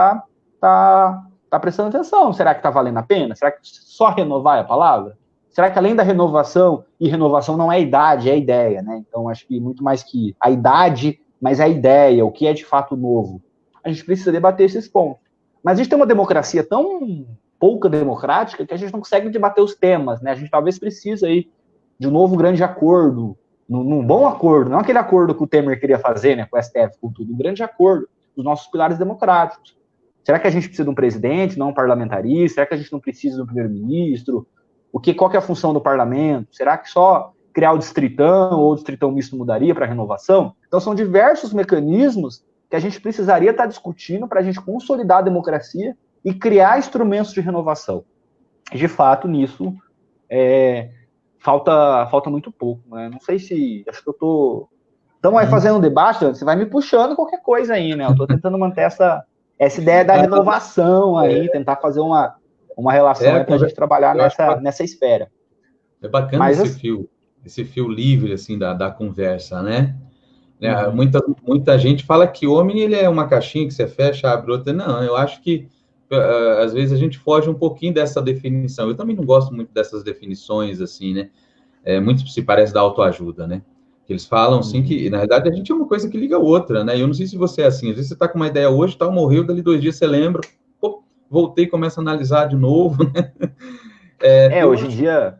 Speaker 2: tá prestando atenção. Será que tá valendo a pena? Será que só renovar é a palavra? Será que além da renovação, e renovação não é idade, é ideia, né? Então acho que muito mais que a idade, mas a ideia, o que é de fato novo. A gente precisa debater esses pontos. Mas a gente tem uma democracia tão pouca democrática que a gente não consegue debater os temas, né? A gente talvez precise aí de um novo grande acordo, num bom acordo, não aquele acordo que o Temer queria fazer, né, com o STF, com tudo, um grande acordo dos nossos pilares democráticos. Será que a gente precisa de um presidente, não um parlamentarista? Será que a gente não precisa de um primeiro-ministro? Qual que é a função do parlamento? Será que só criar o distritão ou o distritão misto mudaria para a renovação? Então são diversos mecanismos que a gente precisaria estar discutindo para a gente consolidar a democracia e criar instrumentos de renovação. De fato, nisso falta muito pouco, né? Não sei se... Acho que eu tô... Estamos aí fazendo um debate, você vai me puxando qualquer coisa aí, né? Eu estou tentando manter essa ideia da renovação aí, tentar fazer uma relação para a gente trabalhar nessa esfera.
Speaker 1: É bacana esse fio livre, assim, da conversa, né? Muita gente fala que o homem ele é uma caixinha que você fecha, abre outra. Não, eu acho que às vezes a gente foge um pouquinho dessa definição. Eu também não gosto muito dessas definições, assim, né? Muito se parece da autoajuda, né? Eles falam, assim, que, na verdade, a gente é uma coisa que liga a outra, né? Eu não sei se você é assim. Às vezes você tá com uma ideia hoje, tal, morreu, dali 2 dias você lembra, pô, voltei e começa a analisar de novo, né?
Speaker 2: Hoje em dia,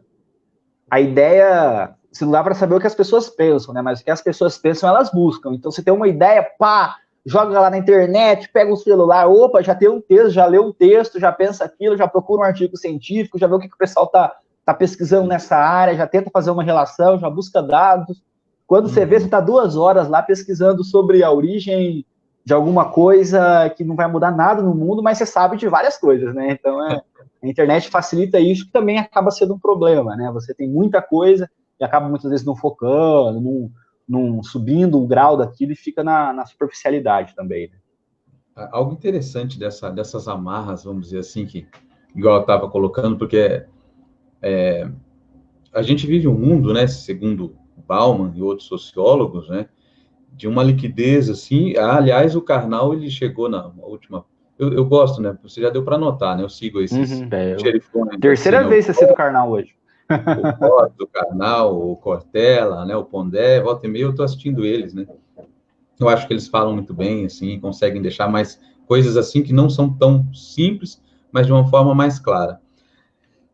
Speaker 2: a ideia... Se não dá para saber o que as pessoas pensam, né? Mas o que as pessoas pensam, elas buscam. Então, você tem uma ideia, pá, joga lá na internet, pega o celular, opa, já tem um texto, já leu um texto, já pensa aquilo, já procura um artigo científico, já vê o que o pessoal tá pesquisando nessa área, já tenta fazer uma relação, já busca dados. Quando você vê, você está 2 horas lá pesquisando sobre a origem de alguma coisa que não vai mudar nada no mundo, mas você sabe de várias coisas, né? Então, a internet facilita isso, que também acaba sendo um problema, né? Você tem muita coisa e acaba muitas vezes não focando, subindo o grau daquilo e fica na superficialidade também, né?
Speaker 1: Algo interessante dessas amarras, vamos dizer assim, que igual eu estava colocando, porque a gente vive um mundo, né, segundo Bauman e outros sociólogos, né, de uma liquidez, assim. Aliás, o Karnal, ele chegou na última... Eu gosto, né, você já deu para notar, né, eu sigo esses xerifões.
Speaker 2: Terceira
Speaker 1: assim,
Speaker 2: vez você cita o Karnal hoje.
Speaker 1: O Costa, o Karnal, o Cortella, né, o Pondé, volta e meia eu estou assistindo eles, né. Eu acho que eles falam muito bem, assim, conseguem deixar mais coisas assim que não são tão simples, mas de uma forma mais clara.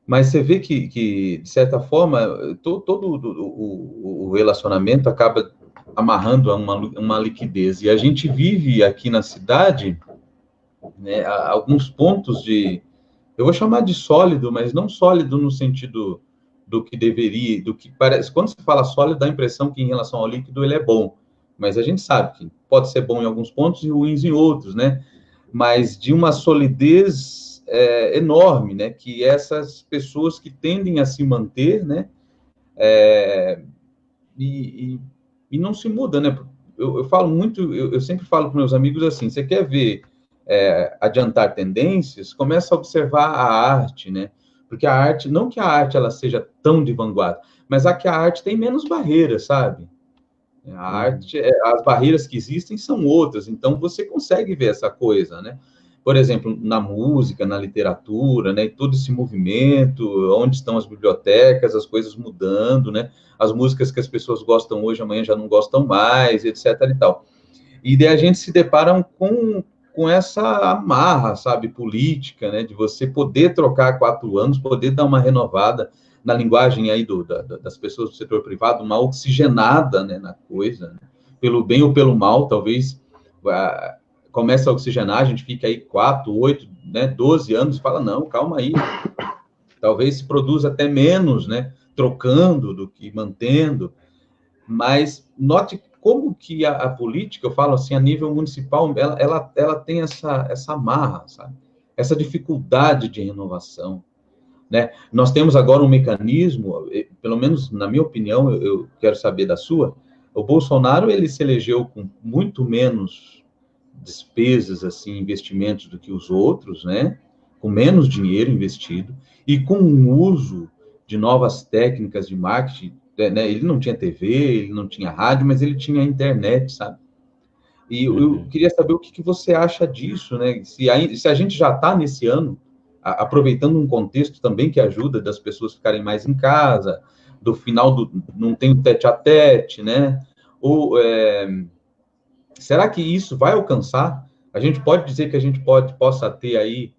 Speaker 1: Mas você vê que de certa forma, todo o relacionamento acaba amarrando a uma liquidez. E a gente vive aqui na cidade, né, alguns pontos eu vou chamar de sólido, mas não sólido no sentido do que deveria, do que parece. Quando se fala sólido, dá a impressão que em relação ao líquido ele é bom. Mas a gente sabe que pode ser bom em alguns pontos e ruins em outros, né? Mas de uma solidez enorme, né? Que essas pessoas que tendem a se manter, né? E não se muda, né? Eu falo muito, eu sempre falo para meus amigos assim: você quer ver adiantar tendências? Começa a observar a arte, né? Porque a arte, não que a arte ela seja tão de vanguarda, mas que a arte tem menos barreiras, sabe? A arte, as barreiras que existem são outras, então você consegue ver essa coisa, né? Por exemplo, na música, na literatura, né? Todo esse movimento, onde estão as bibliotecas, as coisas mudando, né? As músicas que as pessoas gostam hoje, amanhã já não gostam mais, etc. e tal. E daí a gente se depara com essa amarra, sabe, política, né? De você poder trocar 4 anos, poder dar uma renovada na linguagem aí das pessoas do setor privado, uma oxigenada, né, na coisa, né? Pelo bem ou pelo mal, talvez começa a oxigenar, a gente fica aí 4, 8, né, 12 anos e fala, não, calma aí, talvez se produza até menos, né, trocando do que mantendo, mas note como que a política, eu falo assim, a nível municipal, ela tem essa amarra, sabe? Essa dificuldade de renovação, né? Nós temos agora um mecanismo, pelo menos na minha opinião, eu quero saber da sua. O Bolsonaro, ele se elegeu com muito menos despesas, assim, investimentos do que os outros, né? Com menos dinheiro investido e com um uso de novas técnicas de marketing, né? Ele não tinha TV, ele não tinha rádio, mas ele tinha internet, sabe? E eu queria saber o que você acha disso, né? Se a gente já está nesse ano, aproveitando um contexto também que ajuda das pessoas ficarem mais em casa, do final não tem o tete-a-tete, né? Ou será que isso vai alcançar? A gente pode dizer que a gente possa ter aí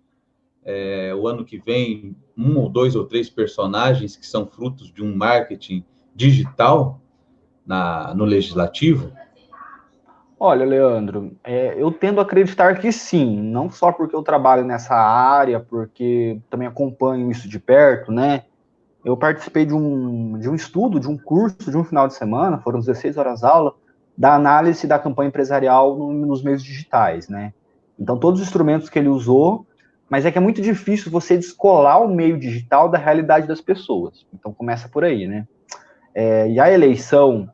Speaker 1: o ano que vem 1 ou 2 ou 3 personagens que são frutos de um marketing digital no legislativo?
Speaker 2: Olha, Leandro, eu tendo a acreditar que sim, não só porque eu trabalho nessa área, porque também acompanho isso de perto, né? Eu participei de um estudo, de um curso, de um final de semana, foram 16 horas aula, da análise da campanha empresarial nos meios digitais, né? Então, todos os instrumentos que ele usou, mas é que é muito difícil você descolar o meio digital da realidade das pessoas. Então, começa por aí, né? E a eleição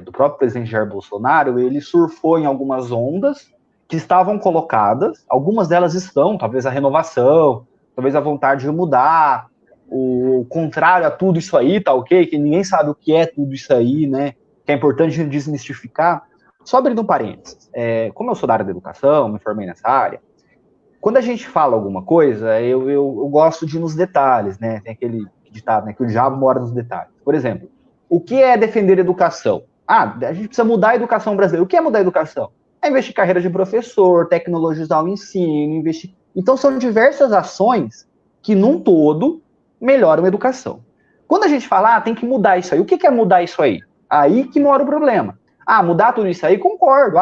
Speaker 2: do próprio presidente Jair Bolsonaro, ele surfou em algumas ondas que estavam colocadas, algumas delas estão, talvez a renovação, talvez a vontade de mudar, o contrário a tudo isso aí, tá ok? Que ninguém sabe o que é tudo isso aí, né? Que é importante a gente desmistificar. Só abrindo um parênteses, como eu sou da área da educação, me formei nessa área, quando a gente fala alguma coisa, eu gosto de ir nos detalhes, né? Tem aquele ditado, né? Que o diabo mora nos detalhes. Por exemplo, o que é defender educação? A gente precisa mudar a educação brasileira. O que é mudar a educação? É investir em carreira de professor, tecnologizar o ensino, investir... Então, são diversas ações que, num todo, melhoram a educação. Quando a gente fala, tem que mudar isso aí, o que é mudar isso aí? Aí que mora o problema. Mudar tudo isso aí, concordo.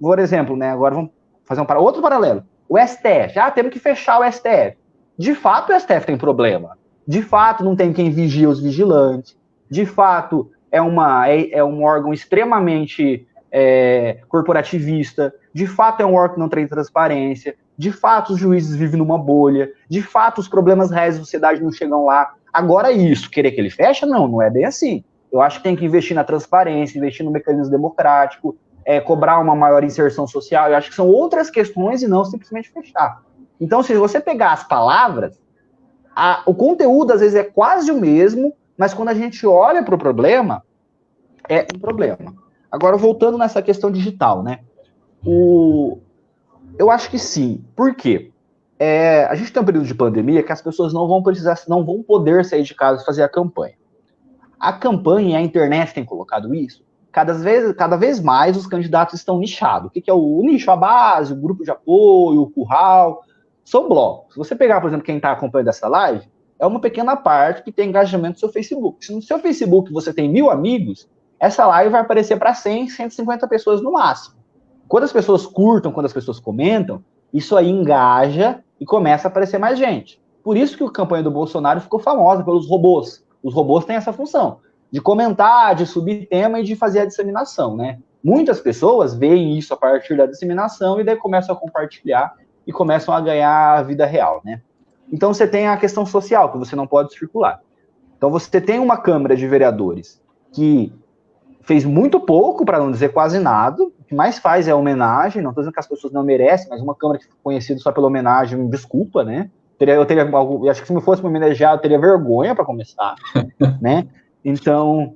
Speaker 2: Por exemplo, né, agora vamos fazer outro paralelo. O STF, temos que fechar o STF. De fato, o STF tem problema. De fato, não tem quem vigia os vigilantes. De fato, é um órgão extremamente corporativista. De fato, é um órgão que não tem transparência. De fato, os juízes vivem numa bolha. De fato, os problemas reais da sociedade não chegam lá. Agora, isso, querer que ele feche? Não é bem assim. Eu acho que tem que investir na transparência, investir no mecanismo democrático, cobrar uma maior inserção social. Eu acho que são outras questões e não simplesmente fechar. Então, se você pegar as palavras, o conteúdo às vezes é quase o mesmo, mas quando a gente olha para o problema, é um problema. Agora, voltando nessa questão digital, né? Eu acho que sim. Por quê? A gente tem um período de pandemia que as pessoas não vão poder sair de casa e fazer a campanha. A campanha e a internet tem colocado isso. Cada vez mais os candidatos estão nichados. O que é o nicho? A base, o grupo de apoio, o curral. São blocos. Se você pegar, por exemplo, quem está acompanhando essa live, é uma pequena parte que tem engajamento no seu Facebook. Se no seu Facebook você tem 1.000 amigos, essa live vai aparecer para 100, 150 pessoas no máximo. Quando as pessoas curtam, quando as pessoas comentam, isso aí engaja e começa a aparecer mais gente. Por isso que a campanha do Bolsonaro ficou famosa pelos robôs. Os robôs têm essa função de comentar, de subir tema e de fazer a disseminação, né? Muitas pessoas veem isso a partir da disseminação e daí começam a compartilhar e começam a ganhar a vida real, né? Então você tem a questão social, que você não pode circular. Então você tem uma Câmara de Vereadores que fez muito pouco, para não dizer quase nada. O que mais faz é homenagem. Não estou dizendo que as pessoas não merecem, mas uma Câmara que foi conhecida só pela homenagem, desculpa, né? Eu acho que se me fosse me homenagear, eu teria vergonha para começar, né? Então,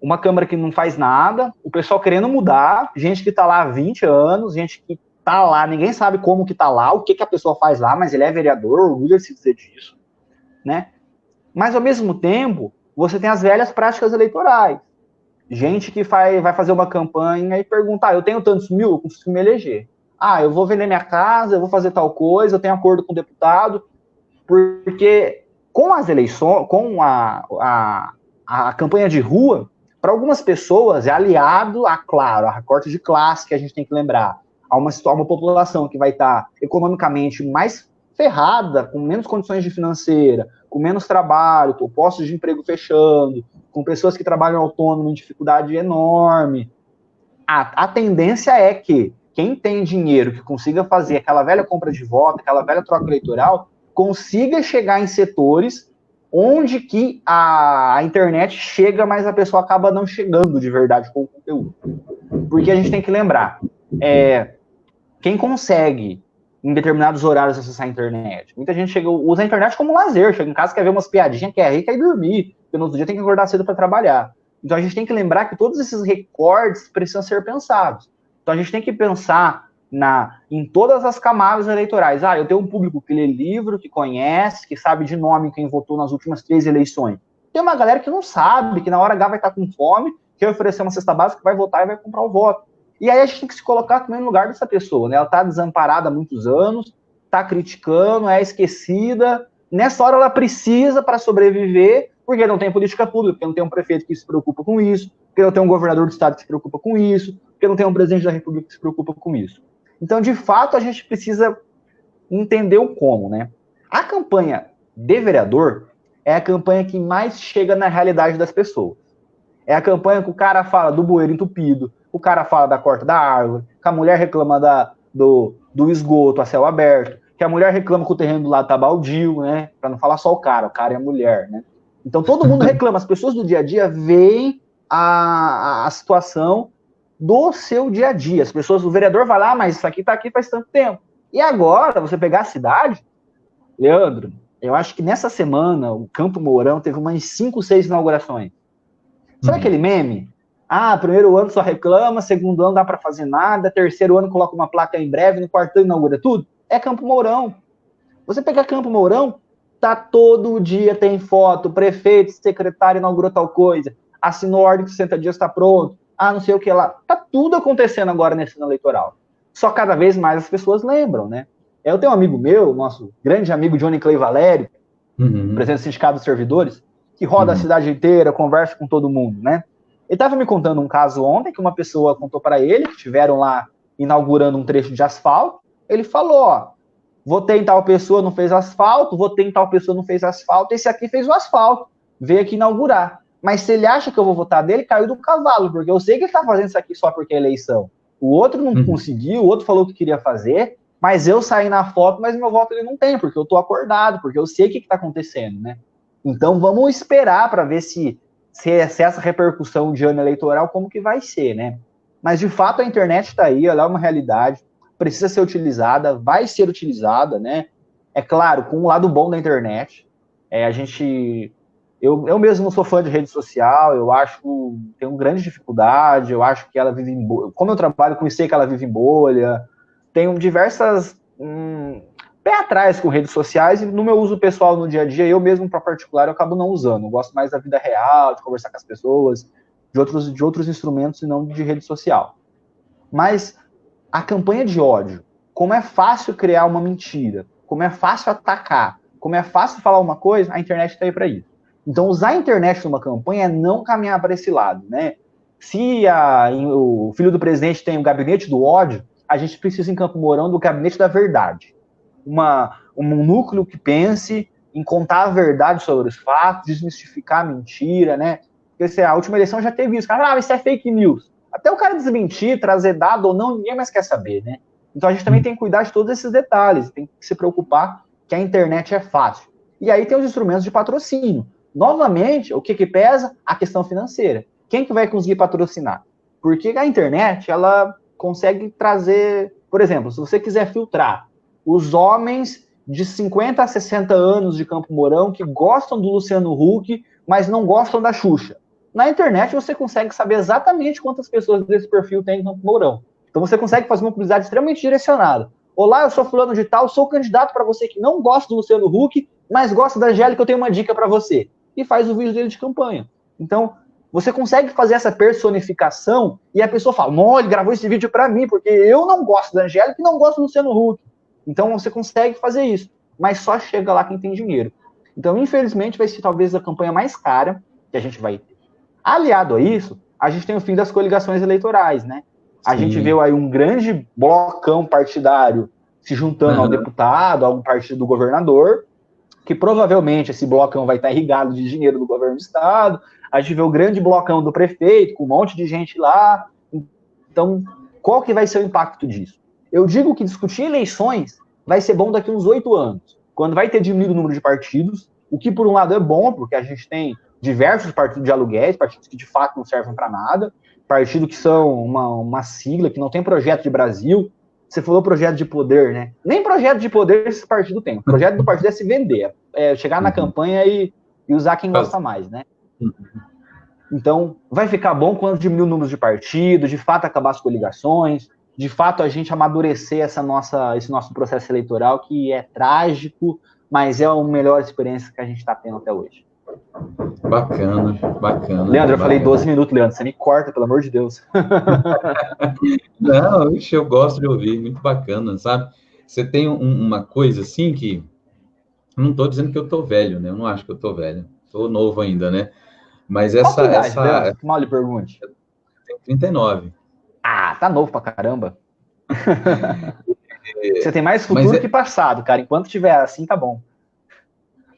Speaker 2: uma Câmara que não faz nada, o pessoal querendo mudar, gente que está lá há 20 anos, gente que está lá, ninguém sabe como que está lá, o que a pessoa faz lá, mas ele é vereador, orgulha-se de dizer disso, né? Mas, ao mesmo tempo, você tem as velhas práticas eleitorais. Gente que vai fazer uma campanha e pergunta, eu tenho tantos mil, eu consigo me eleger. Eu vou vender minha casa, eu vou fazer tal coisa, eu tenho acordo com o deputado, porque com as eleições, com a campanha de rua, para algumas pessoas é aliado a recorte de classe que a gente tem que lembrar, a uma população que vai estar economicamente mais ferrada, com menos condições de financeira, com menos trabalho, com postos de emprego fechando, com pessoas que trabalham autônomo em dificuldade enorme. A tendência é que quem tem dinheiro que consiga fazer aquela velha compra de voto, aquela velha troca eleitoral, consiga chegar em setores onde que a internet chega, mas a pessoa acaba não chegando de verdade com o conteúdo. Porque a gente tem que lembrar, quem consegue em determinados horários acessar a internet, muita gente usa a internet como lazer, chega em casa, quer ver umas piadinhas, quer rir, quer ir dormir, porque no outro dia tem que acordar cedo para trabalhar. Então a gente tem que lembrar que todos esses recortes precisam ser pensados. Então a gente tem que pensar em todas as camadas eleitorais. Eu tenho um público que lê livro, que conhece, que sabe de nome quem votou nas últimas 3 eleições. Tem uma galera que não sabe, que na hora H vai estar com fome, que vai oferecer uma cesta básica, vai votar e vai comprar o voto. E aí a gente tem que se colocar também no lugar dessa pessoa, né? Ela está desamparada há muitos anos, está criticando, é esquecida. Nessa hora ela precisa para sobreviver, porque não tem política pública, porque não tem um prefeito que se preocupa com isso, porque não tem um governador do estado que se preocupa com isso, porque não tem um presidente da república que se preocupa com isso. Então, de fato, a gente precisa entender o como, né? A campanha de vereador é a campanha que mais chega na realidade das pessoas. É a campanha que o cara fala do bueiro entupido, o cara fala da corta da árvore, que a mulher reclama do esgoto a céu aberto, que a mulher reclama que o terreno do lado tá baldio, né? Para não falar só o cara e a mulher, né? Então todo mundo reclama, as pessoas do dia a dia veem a situação do seu dia a dia. As pessoas, o vereador vai lá, mas isso aqui tá aqui faz tanto tempo. E agora, você pegar a cidade, Leandro, eu acho que nessa semana o Campo Mourão teve umas 5, 6 inaugurações. Sabe aquele meme? Primeiro ano só reclama, segundo ano dá para fazer nada, terceiro ano coloca uma placa em breve, no quarto ano inaugura tudo. É Campo Mourão. Você pegar Campo Mourão, tá todo dia, tem foto, prefeito, secretário inaugurou tal coisa, assinou ordem que 60 dias está pronto, não sei o que lá. Tá tudo acontecendo agora nesse ano eleitoral. Só cada vez mais as pessoas lembram, né? Eu tenho um amigo meu, nosso grande amigo Johnny Clay Valério, presidente do Sindicato dos Servidores, que roda a cidade inteira, conversa com todo mundo, né? Ele estava me contando um caso ontem, que uma pessoa contou para ele, que estiveram lá inaugurando um trecho de asfalto. Ele falou, votei em tal pessoa, não fez asfalto, votei em tal pessoa, não fez asfalto, esse aqui fez o asfalto, veio aqui inaugurar. Mas se ele acha que eu vou votar nele, caiu do cavalo, porque eu sei que ele está fazendo isso aqui só porque é eleição. O outro não conseguiu, o outro falou que queria fazer, mas eu saí na foto, mas meu voto ele não tem, porque eu estou acordado, porque eu sei o que está acontecendo, né? Então vamos esperar para ver se se essa repercussão de ano eleitoral, como que vai ser, né? Mas, de fato, a internet está aí, ela é uma realidade, precisa ser utilizada, vai ser utilizada, né? É claro, com o lado bom da internet, eu mesmo não sou fã de rede social, eu acho que tem uma grande dificuldade, eu acho que ela vive em bolha. Como eu trabalho com isso, sei que ela vive em bolha, tenho diversas pé atrás com redes sociais, e no meu uso pessoal no dia a dia, eu mesmo, para particular, eu acabo não usando. Eu gosto mais da vida real, de conversar com as pessoas, de outros instrumentos e não de rede social. Mas a campanha de ódio, como é fácil criar uma mentira, como é fácil atacar, como é fácil falar uma coisa, a internet está aí para isso. Então, usar a internet numa campanha é não caminhar para esse lado, né? Se o filho do presidente tem o gabinete do ódio, a gente precisa, em Campo Mourão, do gabinete da verdade. Um núcleo que pense em contar a verdade sobre os fatos, desmistificar a mentira, né? Porque a última eleição já teve isso. Cara, isso é fake news. Até o cara desmentir, trazer dado ou não, ninguém mais quer saber, né? Então a gente também tem que cuidar de todos esses detalhes, tem que se preocupar que a internet é fácil. E aí tem os instrumentos de patrocínio. Novamente, o que pesa? A questão financeira. Quem que vai conseguir patrocinar? Porque a internet, ela consegue trazer, por exemplo, se você quiser filtrar os homens de 50 a 60 anos de Campo Mourão que gostam do Luciano Huck, mas não gostam da Xuxa. Na internet você consegue saber exatamente quantas pessoas desse perfil tem em Campo Mourão. Então você consegue fazer uma publicidade extremamente direcionada. Olá, eu sou fulano de tal, sou candidato para você que não gosta do Luciano Huck, mas gosta da Angélica, eu tenho uma dica para você. E faz o vídeo dele de campanha. Então, você consegue fazer essa personificação e a pessoa fala, não, ele gravou esse vídeo para mim, porque eu não gosto da Angélica e não gosto do Luciano Huck. Então, você consegue fazer isso. Mas só chega lá quem tem dinheiro. Então, infelizmente, vai ser talvez a campanha mais cara que a gente vai ter. Aliado a isso, a gente tem o fim das coligações eleitorais, né? A gente vê aí um grande blocão partidário se juntando ao deputado, a um partido do governador, que provavelmente esse blocão vai estar irrigado de dinheiro do governo do estado. A gente vê o grande blocão do prefeito, com um monte de gente lá. Então, qual que vai ser o impacto disso? Eu digo que discutir eleições vai ser bom daqui a uns 8 anos, quando vai ter diminuído o número de partidos, o que por um lado é bom, porque a gente tem diversos partidos de aluguéis, partidos que de fato não servem para nada, partidos que são uma sigla, que não tem projeto de Brasil. Você falou projeto de poder, né? Nem projeto de poder esse partido tem. O projeto do partido é se vender, é chegar na campanha e usar quem gosta mais, né? Então, vai ficar bom quando diminuir o número de partidos, de fato acabar as coligações, de fato a gente amadurecer esse nosso processo eleitoral, que é trágico, mas é a melhor experiência que a gente está tendo até hoje.
Speaker 1: Bacana.
Speaker 2: Leandro, eu falei 12 minutos, Leandro, você me corta, pelo amor de Deus.
Speaker 1: Não, eu gosto de ouvir, muito bacana, sabe? Você tem uma coisa assim que, não estou dizendo que eu tô velho, né? Eu não acho que eu tô velho, tô novo ainda, né? Mas essa
Speaker 2: mal lhe pergunte.
Speaker 1: Eu tenho 39.
Speaker 2: Ah, tá novo pra caramba. Você tem mais futuro que passado, cara. Enquanto tiver assim, tá bom.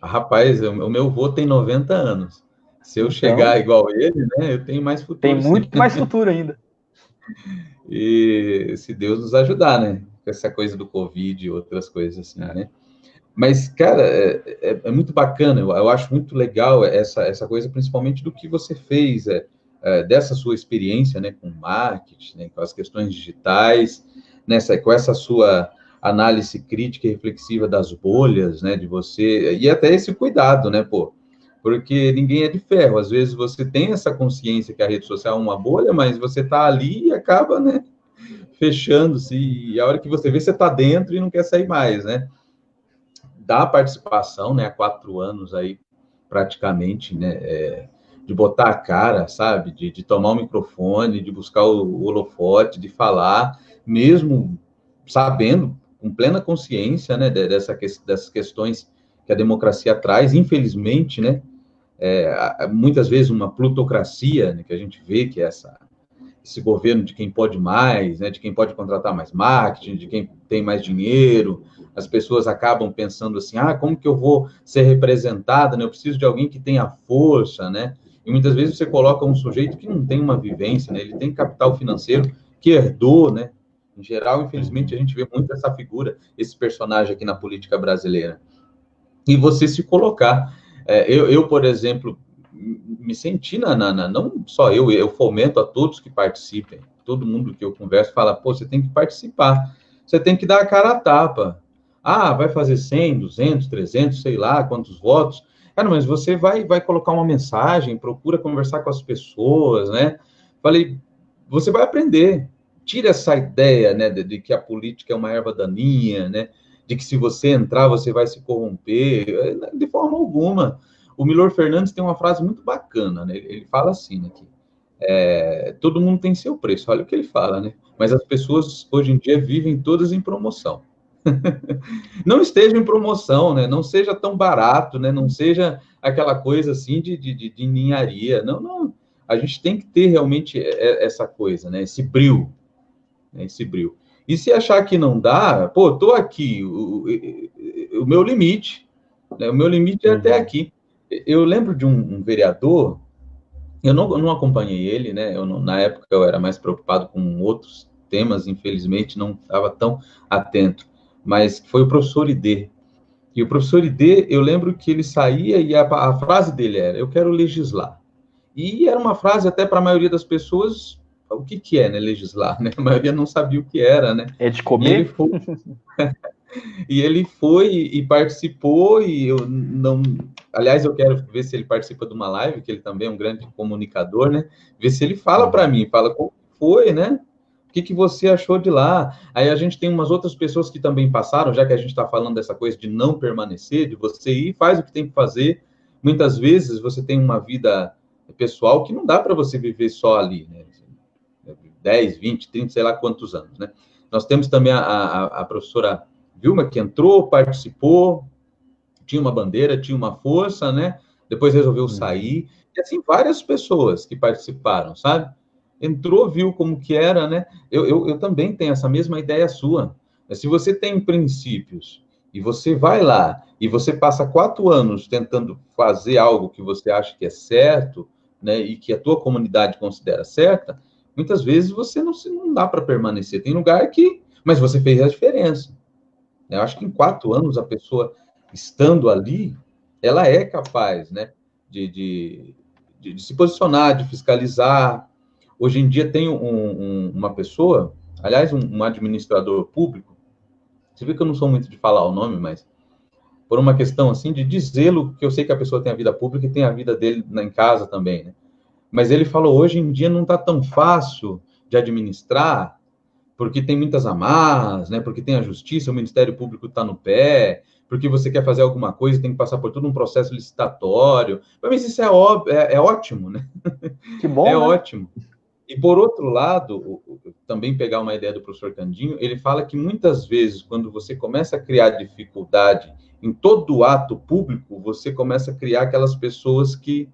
Speaker 1: Rapaz, o meu avô tem 90 anos. Se eu chegar igual ele, né, eu tenho mais futuro.
Speaker 2: Tem muito mais futuro ainda.
Speaker 1: E se Deus nos ajudar, né? Com essa coisa do Covid e outras coisas assim, né? Mas, cara, é muito bacana, eu acho muito legal essa coisa, principalmente do que você fez, dessa sua experiência, né, com marketing, né, com as questões digitais, com essa sua análise crítica e reflexiva das bolhas, né, de você, e até esse cuidado, né, pô, porque ninguém é de ferro, às vezes você tem essa consciência que a rede social é uma bolha, mas você tá ali e acaba, né, fechando-se, e a hora que você vê, você tá dentro e não quer sair mais, né. Da participação, né, há 4 anos aí, praticamente, né, de botar a cara, sabe, de tomar o microfone, de buscar o holofote, de falar, mesmo sabendo, com plena consciência, né, dessas questões que a democracia traz, infelizmente, né, muitas vezes uma plutocracia, né, que a gente vê que é esse governo de quem pode mais, né, de quem pode contratar mais marketing, de quem tem mais dinheiro, as pessoas acabam pensando assim, como que eu vou ser representada, né, eu preciso de alguém que tenha força, né, e muitas vezes você coloca um sujeito que não tem uma vivência, né, ele tem capital financeiro que herdou, né, em geral, infelizmente, a gente vê muito essa figura, esse personagem aqui na política brasileira, e você se colocar, eu por exemplo, me senti não só eu fomento a todos que participem, todo mundo que eu converso fala, pô, você tem que participar, você tem que dar a cara a tapa. Ah, vai fazer 100, 200, 300, sei lá, quantos votos. Cara, mas você vai colocar uma mensagem, procura conversar com as pessoas, né? Falei, você vai aprender. Tira essa ideia, né, de que a política é uma erva daninha, né? De que se você entrar, você vai se corromper. De forma alguma. O Milor Fernandes tem uma frase muito bacana, né? Ele fala assim, né, que todo mundo tem seu preço, olha o que ele fala, né? Mas as pessoas, hoje em dia, vivem todas em promoção. Não esteja em promoção, né? Não seja tão barato, né? Não seja aquela coisa assim de ninharia. Não, não. A gente tem que ter realmente essa coisa, né? Esse brio, né? Esse brio. E se achar que não dá, pô, tô aqui, o meu limite, né? O meu limite é até aqui. Eu lembro de um vereador, eu não acompanhei ele, né? Na época eu era mais preocupado com outros temas, infelizmente não estava tão atento, mas foi o professor Idê. E o professor Idê, eu lembro que ele saía e a frase dele era: eu quero legislar. E era uma frase até para a maioria das pessoas, o que é, né, legislar, né? A maioria não sabia o que era, né?
Speaker 2: É de
Speaker 1: E ele
Speaker 2: comer?
Speaker 1: foi, e ele foi e participou, e eu não. Aliás, eu quero ver se ele participa de uma live, que ele também é um grande comunicador, né? Ver se ele fala para mim, fala como foi, né? O que você achou de lá? Aí a gente tem umas outras pessoas que também passaram, já que a gente está falando dessa coisa de não permanecer, de você ir, faz o que tem que fazer. Muitas vezes você tem uma vida pessoal que não dá para você viver só ali, né? 10, 20, 30, sei lá quantos anos, né? Nós temos também a professora Vilma, que entrou, participou, tinha uma bandeira, tinha uma força, né? Depois resolveu sair. E assim, várias pessoas que participaram, sabe? Entrou, viu como que era, né? Eu também tenho essa mesma ideia sua. Se você tem princípios e você vai lá e você passa 4 anos tentando fazer algo que você acha que é certo, né? E que a tua comunidade considera certa, muitas vezes você não dá para permanecer. Tem lugar que... Mas você fez a diferença. Eu acho que em 4 anos a pessoa estando ali, ela é capaz, né, de se posicionar, de fiscalizar. Hoje em dia tem uma pessoa, aliás, um administrador público, você vê que eu não sou muito de falar o nome, mas por uma questão assim de dizê-lo, que eu sei que a pessoa tem a vida pública e tem a vida dele em casa também, né? Mas ele falou, hoje em dia não está tão fácil de administrar, porque tem muitas amarras, né? Porque tem a justiça, o Ministério Público está no pé, porque você quer fazer alguma coisa, tem que passar por todo um processo licitatório. Mas isso é ótimo, né?
Speaker 2: Que bom,
Speaker 1: é
Speaker 2: né?
Speaker 1: ótimo. E, por outro lado, também pegar uma ideia do professor Candinho, ele fala que muitas vezes, quando você começa a criar dificuldade em todo o ato público, você começa a criar aquelas pessoas que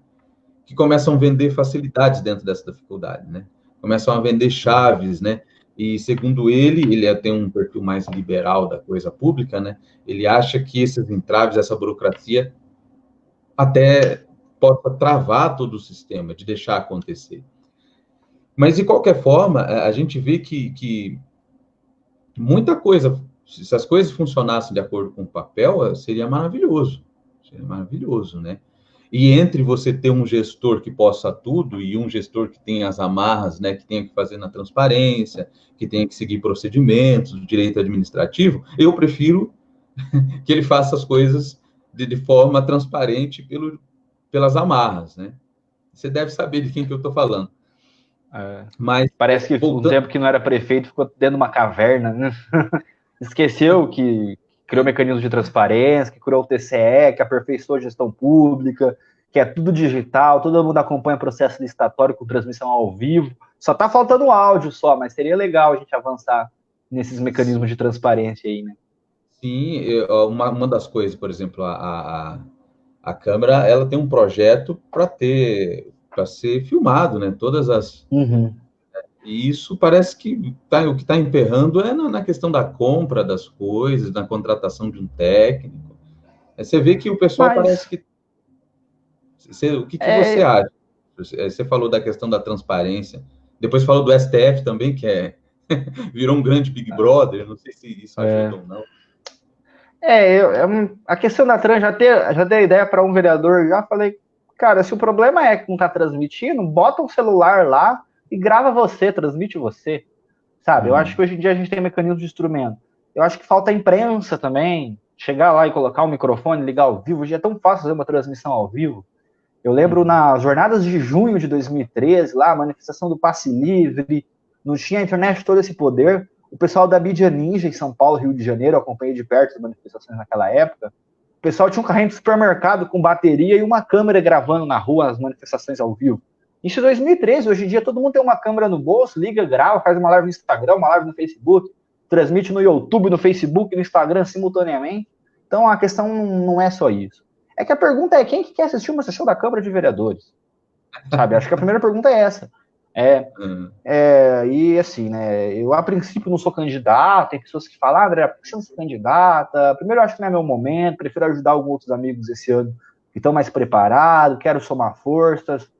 Speaker 1: começam a vender facilidades dentro dessa dificuldade, né? Começam a vender chaves, né? E, segundo ele tem um perfil mais liberal da coisa pública, né? Ele acha que esses entraves, essa burocracia, até possa travar todo o sistema, de deixar acontecer. Mas, de qualquer forma, a gente vê que muita coisa, se as coisas funcionassem de acordo com o papel, seria maravilhoso. Seria maravilhoso, né? E entre você ter um gestor que possa tudo e um gestor que tem as amarras, né, que tenha que fazer na transparência, que tenha que seguir procedimentos do direito administrativo, eu prefiro que ele faça as coisas de forma transparente pelas amarras, né? Você deve saber de quem que eu estou falando. Mas
Speaker 2: parece que um tempo que não era prefeito ficou dentro de uma caverna, né? Esqueceu que criou mecanismos de transparência, que criou o TCE, que aperfeiçoou a gestão pública, que é tudo digital, todo mundo acompanha o processo licitatório com transmissão ao vivo. Só está faltando o áudio só, mas seria legal a gente avançar nesses mecanismos de transparência aí, né?
Speaker 1: Sim, uma das coisas, por exemplo, a Câmara, ela tem um projeto para ser filmado, né? Todas as... E isso parece que o que está emperrando é na questão da compra das coisas, na contratação de um técnico. Você vê que o pessoal parece que... o que você acha? Você falou da questão da transparência, depois falou do STF também, que virou um grande Big Brother, não sei se isso ajuda ou não.
Speaker 2: A questão da trans, já dei a ideia para um vereador, já falei, Cara, se o problema é que não tá transmitindo, bota um celular lá e grava você, transmite você, sabe? Eu acho que hoje em dia a gente tem mecanismos de instrumento. Eu acho que falta a imprensa também, chegar lá e colocar o microfone, ligar ao vivo. Hoje é tão fácil fazer uma transmissão ao vivo. Eu lembro nas jornadas de junho de 2013, lá, a manifestação do passe livre, não tinha a internet todo esse poder. O pessoal da mídia ninja em São Paulo, Rio de Janeiro, eu acompanhei de perto as manifestações naquela época. O pessoal tinha um carrinho de supermercado com bateria e uma câmera gravando na rua as manifestações ao vivo. Isso em 2013, hoje em dia todo mundo tem uma câmera no bolso, liga, grava, faz uma live no Instagram, uma live no Facebook, transmite no YouTube, no Facebook, no Instagram simultaneamente. Então a questão não é só isso. É que a pergunta é quem que quer assistir uma sessão da Câmara de Vereadores? Sabe? Acho que a primeira pergunta é essa. E assim, né? Eu a princípio não sou candidato, tem pessoas que falam, André, por que você não é candidata? Primeiro, eu acho que não é meu momento, prefiro ajudar alguns outros amigos esse ano que estão mais preparados, quero somar forças,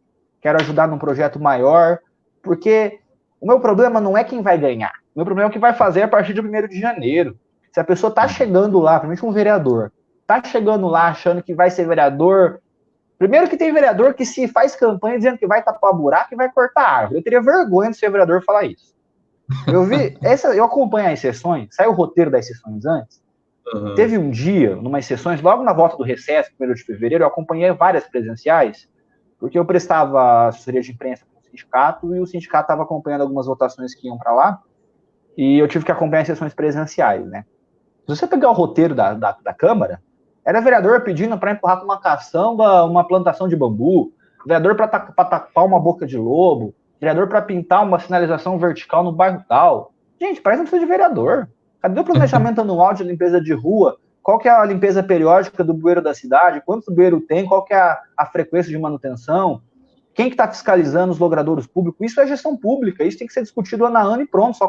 Speaker 2: quero ajudar num projeto maior, porque o meu problema não é quem vai ganhar, o meu problema é o que vai fazer a partir de 1º de janeiro. Se a pessoa tá chegando lá, principalmente um vereador, tá chegando lá achando que vai ser vereador. Primeiro que tem vereador que se faz campanha dizendo que vai tapar buraco e vai cortar árvore. Eu teria vergonha de ser vereador falar isso. Eu acompanho as sessões, sai o roteiro das sessões antes. Teve um dia, numas sessões, logo na volta do recesso, 1º de fevereiro, eu acompanhei várias presenciais, porque eu prestava assessoria de imprensa para o sindicato e o sindicato estava acompanhando algumas votações que iam para lá e eu tive que acompanhar as sessões presenciais, né? Se você pegar o roteiro da Câmara, era vereador pedindo para empurrar com uma caçamba uma plantação de bambu, vereador para tapar uma boca de lobo, vereador para pintar uma sinalização vertical no bairro tal. Gente, parece que não precisa de vereador. Cadê o planejamento anual de limpeza de rua? Qual que é a limpeza periódica do bueiro da cidade? Quantos bueiros tem? Qual que é a frequência de manutenção? Quem que está fiscalizando os logradouros públicos? Isso é gestão pública, isso tem que ser discutido ano a ano e pronto, só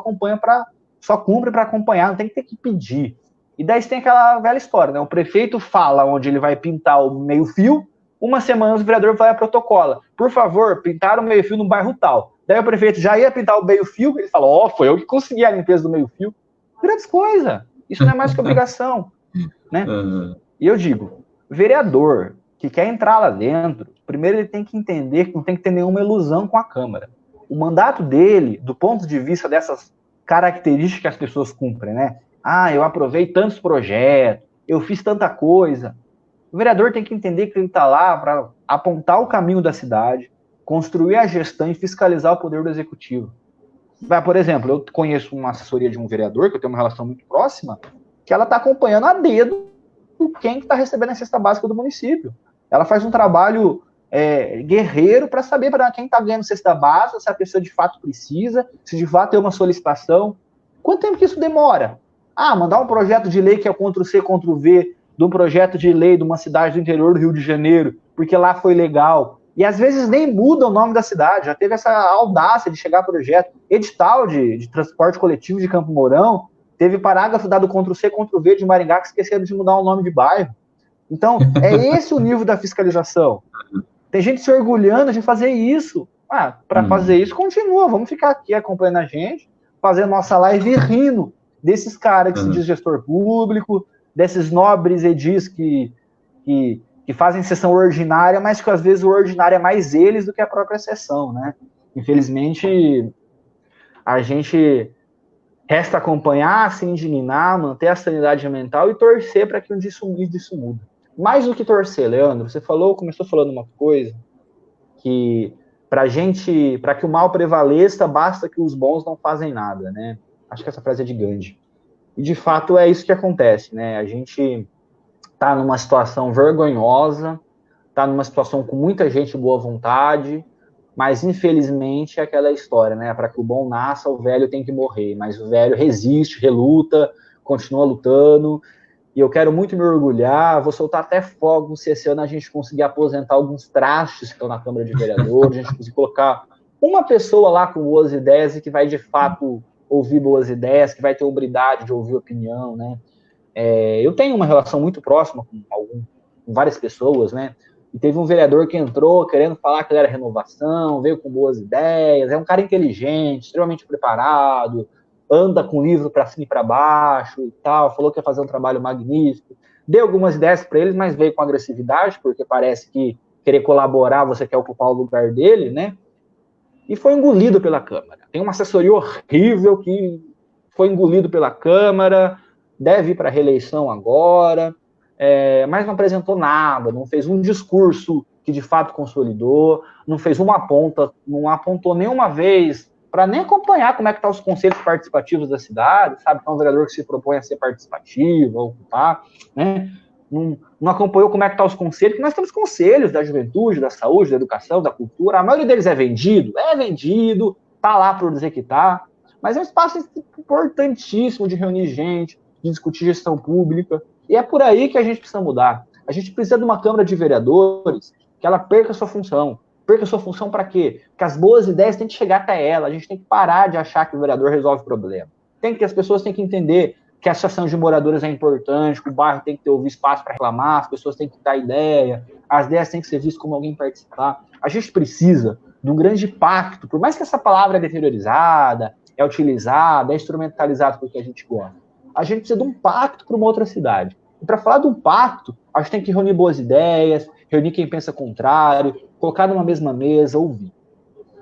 Speaker 2: cumpre para acompanhar, não tem que ter que pedir. E daí tem aquela velha história, né? O prefeito fala onde ele vai pintar o meio-fio, uma semana o vereador vai a protocola. Por favor, pintar o meio-fio no bairro tal. Daí o prefeito já ia pintar o meio-fio, ele fala, foi eu que consegui a limpeza do meio-fio. Grandes coisas. Isso não é mais que obrigação, né? E eu digo, vereador que quer entrar lá dentro, primeiro ele tem que entender que não tem que ter nenhuma ilusão com a Câmara. O mandato dele, do ponto de vista dessas características que as pessoas cumprem, né? Eu aprovei tantos projetos, eu fiz tanta coisa. O vereador tem que entender que ele está lá para apontar o caminho da cidade, construir a gestão e fiscalizar o poder do executivo. Por exemplo, eu conheço uma assessoria de um vereador, que eu tenho uma relação muito próxima, que ela está acompanhando a dedo quem está recebendo a cesta básica do município. Ela faz um trabalho guerreiro para saber para quem está ganhando cesta básica, se a pessoa de fato precisa, se de fato tem uma solicitação. Quanto tempo que isso demora? Mandar um projeto de lei que é Ctrl+C, Ctrl+V de um projeto de lei de uma cidade do interior do Rio de Janeiro, porque lá foi legal. E às vezes nem muda o nome da cidade, já teve essa audácia de chegar a projeto. Edital de transporte coletivo de Campo Mourão, teve parágrafo dado Ctrl+C, Ctrl+V de Maringá que esqueceram de mudar o nome de bairro. Então, é esse o nível da fiscalização. Tem gente se orgulhando de fazer isso. Para fazer isso, continua. Vamos ficar aqui acompanhando a gente, fazendo nossa live e rindo desses caras que se diz gestor público, desses nobres edis que fazem sessão ordinária, mas que às vezes o ordinário é mais eles do que a própria sessão, né? Infelizmente, a gente resta acompanhar, se indignar, manter a sanidade mental e torcer para que um dia isso muda. Mais do que torcer, Leandro, você começou falando uma coisa que para que o mal prevaleça, basta que os bons não fazem nada, né? Acho que essa frase é de Gandhi. E, de fato, é isso que acontece, né? A gente está numa situação vergonhosa, está numa situação com muita gente de boa vontade, mas, infelizmente, é aquela história, né? Para que o bom nasça, o velho tem que morrer. Mas o velho resiste, reluta, continua lutando. E eu quero muito me orgulhar, vou soltar até fogo se esse ano a gente conseguir aposentar alguns trastes que estão na Câmara de Vereadores, a gente conseguir colocar uma pessoa lá com boas ideias e que vai, de fato, ouvir boas ideias, que vai ter hombridade de ouvir opinião, né? Eu tenho uma relação muito próxima com várias pessoas, né? E teve um vereador que entrou querendo falar que ele era renovação, veio com boas ideias, é um cara inteligente, extremamente preparado, anda com livro para cima e para baixo e tal, falou que ia fazer um trabalho magnífico, deu algumas ideias para eles, mas veio com agressividade, porque parece que querer colaborar, você quer ocupar o lugar dele, né? E foi engolido pela Câmara. Tem uma assessoria horrível que foi engolido pela Câmara, deve ir para a reeleição agora, mas não apresentou nada, não fez um discurso que de fato consolidou, não fez uma ponta, não apontou nenhuma vez para nem acompanhar como é que estão os conselhos participativos da cidade, sabe? Que é um vereador que se propõe a ser participativo, a ocupar, né? Não acompanhou como é que estão os conselhos, porque nós temos conselhos da juventude, da saúde, da educação, da cultura, a maioria deles é vendido, tá lá por dizer que tá, mas é um espaço importantíssimo de reunir gente, de discutir gestão pública, e é por aí que a gente precisa mudar. A gente precisa de uma Câmara de Vereadores que ela perca sua função. Perca sua função para quê? Porque as boas ideias têm que chegar até ela, a gente tem que parar de achar que o vereador resolve o problema. As pessoas têm que entender que a associação de moradores é importante, que o bairro tem que ter espaço para reclamar, as pessoas têm que dar ideia, as ideias têm que ser vistas como alguém participar. A gente precisa de um grande pacto, por mais que essa palavra é deteriorizada, é utilizada, é instrumentalizada porque a gente gosta. A gente precisa de um pacto para uma outra cidade. E para falar de um pacto, a gente tem que reunir boas ideias, reunir quem pensa contrário, colocar numa mesma mesa, ouvir.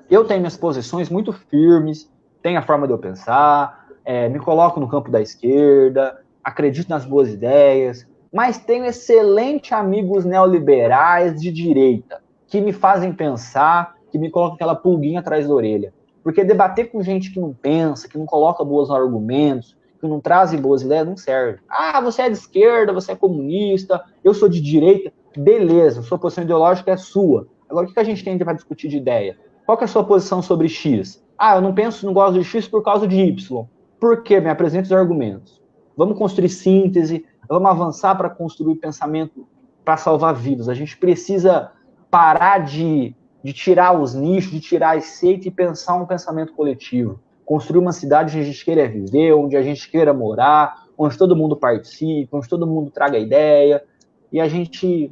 Speaker 2: Eu tenho minhas posições muito firmes, tenho a forma de eu pensar, me coloco no campo da esquerda, acredito nas boas ideias, mas tenho excelentes amigos neoliberais de direita, que me fazem pensar, que me colocam aquela pulguinha atrás da orelha. Porque debater com gente que não pensa, que não coloca bons argumentos, que não traz boas ideias, não serve. Ah, você é de esquerda, você é comunista, eu sou de direita, beleza, sua posição ideológica é sua. Agora, o que a gente tem para discutir de ideia? Qual que é a sua posição sobre X? Ah, eu não gosto de X por causa de Y. Por quê? Me apresente os argumentos. Vamos construir síntese, vamos avançar para construir pensamento para salvar vidas. A gente precisa parar de tirar os nichos, de tirar as seitas e pensar um pensamento coletivo. Construir uma cidade onde a gente queira viver, onde a gente queira morar, onde todo mundo participe, onde todo mundo traga ideia. E a gente,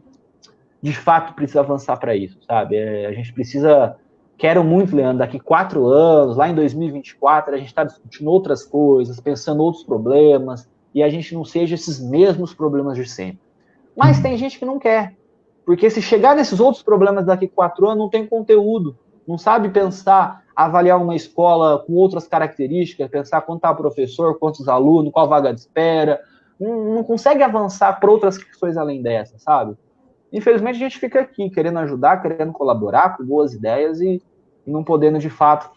Speaker 2: de fato, precisa avançar para isso, sabe? A gente precisa... Quero muito, Leandro, daqui 4 anos, lá em 2024, a gente está discutindo outras coisas, pensando outros problemas, e a gente não seja esses mesmos problemas de sempre. Mas tem gente que não quer, porque se chegar nesses outros problemas daqui 4 anos, não tem conteúdo, não sabe pensar, avaliar uma escola com outras características, pensar quanto está o professor, quantos alunos, qual vaga de espera, não consegue avançar para outras questões além dessa, sabe? Infelizmente, a gente fica aqui querendo ajudar, querendo colaborar com boas ideias e não podendo, de fato,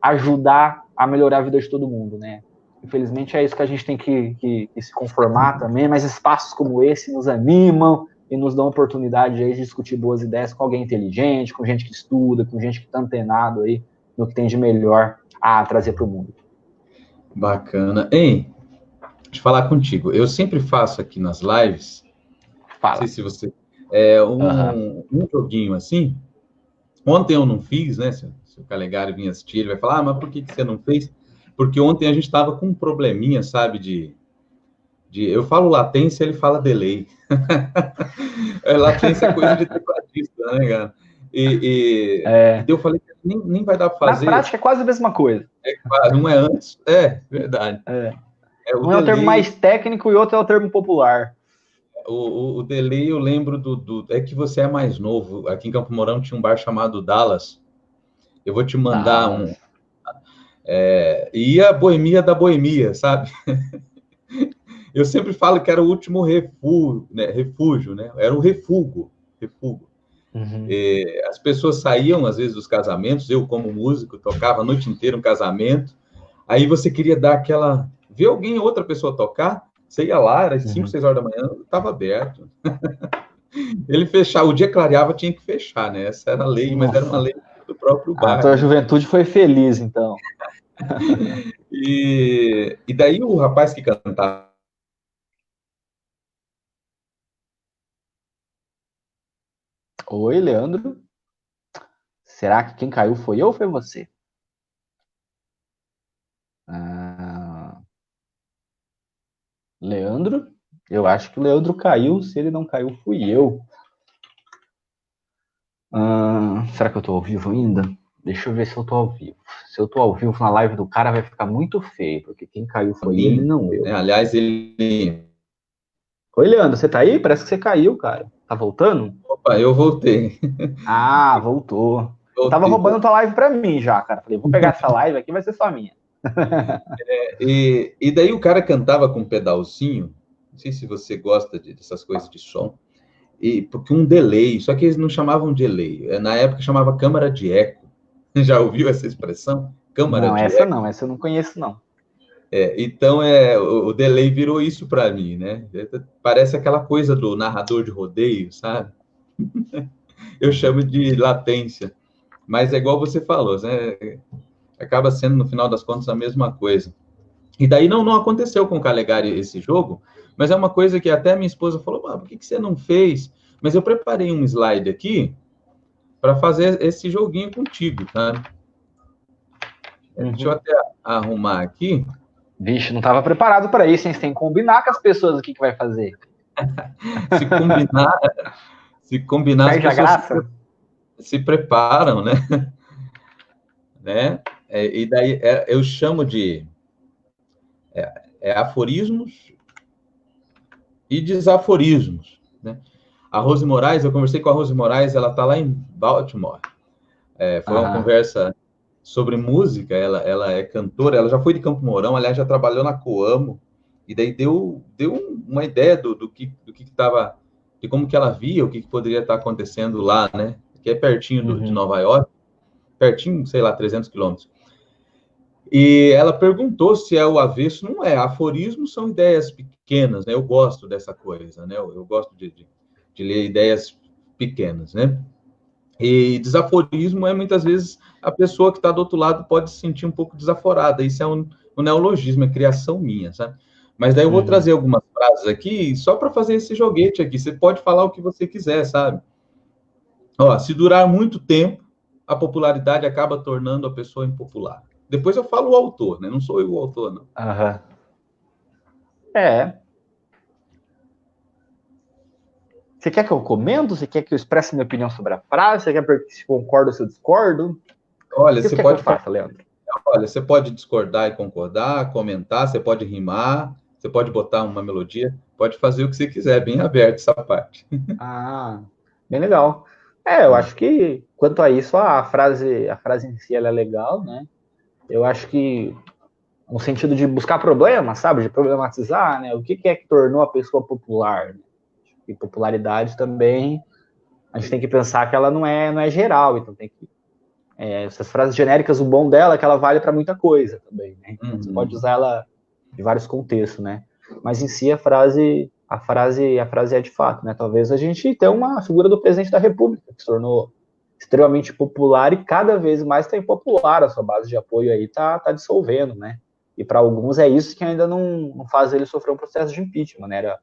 Speaker 2: ajudar a melhorar a vida de todo mundo, né? Infelizmente, é isso que a gente tem que se conformar também, mas espaços como esse nos animam e nos dão a oportunidade de discutir boas ideias com alguém inteligente, com gente que estuda, com gente que está antenado aí no que tem de melhor a trazer para o mundo.
Speaker 1: Bacana. Ei, deixa eu falar contigo. Eu sempre faço aqui nas lives... Fala. Não sei se você... um joguinho assim. Ontem eu não fiz, né? Se o Calegari vir assistir, ele vai falar, mas por que você não fez? Porque ontem a gente estava com um probleminha, sabe, eu falo latência, ele fala delay. Latência é coisa de tecladista, né, cara? E eu falei que nem vai dar para fazer.
Speaker 2: Na prática é quase a mesma coisa.
Speaker 1: Não é antes? Verdade.
Speaker 2: Um é o termo mais técnico e outro é o termo popular.
Speaker 1: O delay, eu lembro é que você é mais novo. Aqui em Campo Mourão tinha um bar chamado Dallas. Eu vou te mandar e a Boemia da Boemia, sabe? Eu sempre falo que era o último refúgio, né? Era o refúgio. Uhum. As pessoas saíam, às vezes, dos casamentos. Eu, como músico, tocava a noite inteira um casamento. Aí você queria dar ver alguém, outra pessoa tocar. Você ia lá, era 5, 6 horas da manhã, estava aberto. Ele fechava, o dia clareava, tinha que fechar, né? Essa era a lei, mas era uma lei do próprio bar.
Speaker 2: A tua juventude foi feliz, então.
Speaker 1: E daí o rapaz que cantava...
Speaker 2: Oi, Leandro. Será que quem caiu foi eu ou foi você? Leandro? Eu acho que o Leandro caiu. Se ele não caiu, fui eu. Será que eu tô ao vivo ainda? Deixa eu ver se eu tô ao vivo. Se eu tô ao vivo na live do cara, vai ficar muito feio, porque quem caiu foi ele, não eu.
Speaker 1: Aliás, ele
Speaker 2: Oi, Leandro, você tá aí? Parece que você caiu, cara. Tá voltando?
Speaker 1: Opa, eu voltei.
Speaker 2: Ah, voltou. Eu tava
Speaker 1: Voltei,
Speaker 2: roubando
Speaker 1: voltei.
Speaker 2: tua live pra mim já, cara. Falei, vou pegar essa live aqui, vai ser só minha.
Speaker 1: E daí o cara cantava com um pedalzinho, não sei se você gosta dessas coisas de som, porque um delay, só que eles não chamavam de delay, na época chamava câmara de eco. Já ouviu essa expressão? Câmara
Speaker 2: Não,
Speaker 1: de eco?
Speaker 2: essa eu não conheço, não.
Speaker 1: Então, o delay virou isso para mim, né? Parece aquela coisa do narrador de rodeio, sabe? Eu chamo de latência, mas é igual você falou, né? Acaba sendo, no final das contas, a mesma coisa. E daí não aconteceu com o Calegari esse jogo, mas é uma coisa que até minha esposa falou, por que você não fez? Mas eu preparei um slide aqui para fazer esse joguinho contigo, tá? Deixa eu
Speaker 2: Uhum.
Speaker 1: até arrumar aqui.
Speaker 2: Vixe, não tava preparado para isso, hein? Você tem que combinar com as pessoas o que vai fazer.
Speaker 1: Se combinar, se combinar as
Speaker 2: Perde a
Speaker 1: pessoas
Speaker 2: graça?
Speaker 1: se preparam, né? E daí eu chamo de aforismos e desaforismos, né? A Rose Moraes, eu conversei com a Rose Moraes, ela está lá em Baltimore. Foi uma
Speaker 2: Aham.
Speaker 1: conversa sobre música, ela é cantora, ela já foi de Campo Mourão, aliás, já trabalhou na Coamo, e daí deu uma ideia do que estava, de como que ela via, o que poderia estar acontecendo lá, né? Que é pertinho de
Speaker 2: Uhum.
Speaker 1: Nova York, pertinho, sei lá, 300 quilômetros. E ela perguntou se é o avesso. Não é. Aforismos são ideias pequenas, né? Eu gosto dessa coisa, né? Eu gosto de ler ideias pequenas, né? E desaforismo é, muitas vezes, a pessoa que está do outro lado pode se sentir um pouco desaforada. Isso é um neologismo, é criação minha, sabe? Mas daí eu vou
Speaker 2: Uhum.
Speaker 1: trazer algumas frases aqui, só para fazer esse joguete aqui. Você pode falar o que você quiser, sabe? Ó, se durar muito tempo, a popularidade acaba tornando a pessoa impopular. Depois eu falo o autor, né? Não sou eu o autor, não.
Speaker 2: Aham. É. Você quer que eu comento? Você quer que eu expresse minha opinião sobre a frase? Você quer se concordo ou se eu discordo? O
Speaker 1: Olha,
Speaker 2: que você
Speaker 1: você
Speaker 2: quer que eu
Speaker 1: pode,
Speaker 2: faça, Leandro?
Speaker 1: olha, você pode discordar e concordar, comentar, você pode rimar, você pode botar uma melodia, pode fazer o que você quiser, bem aberto essa parte.
Speaker 2: Ah, bem legal. Eu acho que quanto a isso, a frase em si ela é legal, né? Eu acho que no sentido de buscar problemas, sabe? De problematizar, né? O que é que tornou a pessoa popular? Né? E popularidade também, a gente tem que pensar que ela não é geral, então tem que essas frases genéricas, o bom dela é que ela vale para muita coisa também, né? Então você pode
Speaker 1: Uhum.
Speaker 2: usar ela de vários contextos, né? Mas em si a frase é de fato, né? Talvez a gente tenha uma figura do presidente da República que se tornou extremamente popular e cada vez mais está impopular, a sua base de apoio aí tá dissolvendo, né? E para alguns é isso que ainda não faz ele sofrer um processo de impeachment, né? Era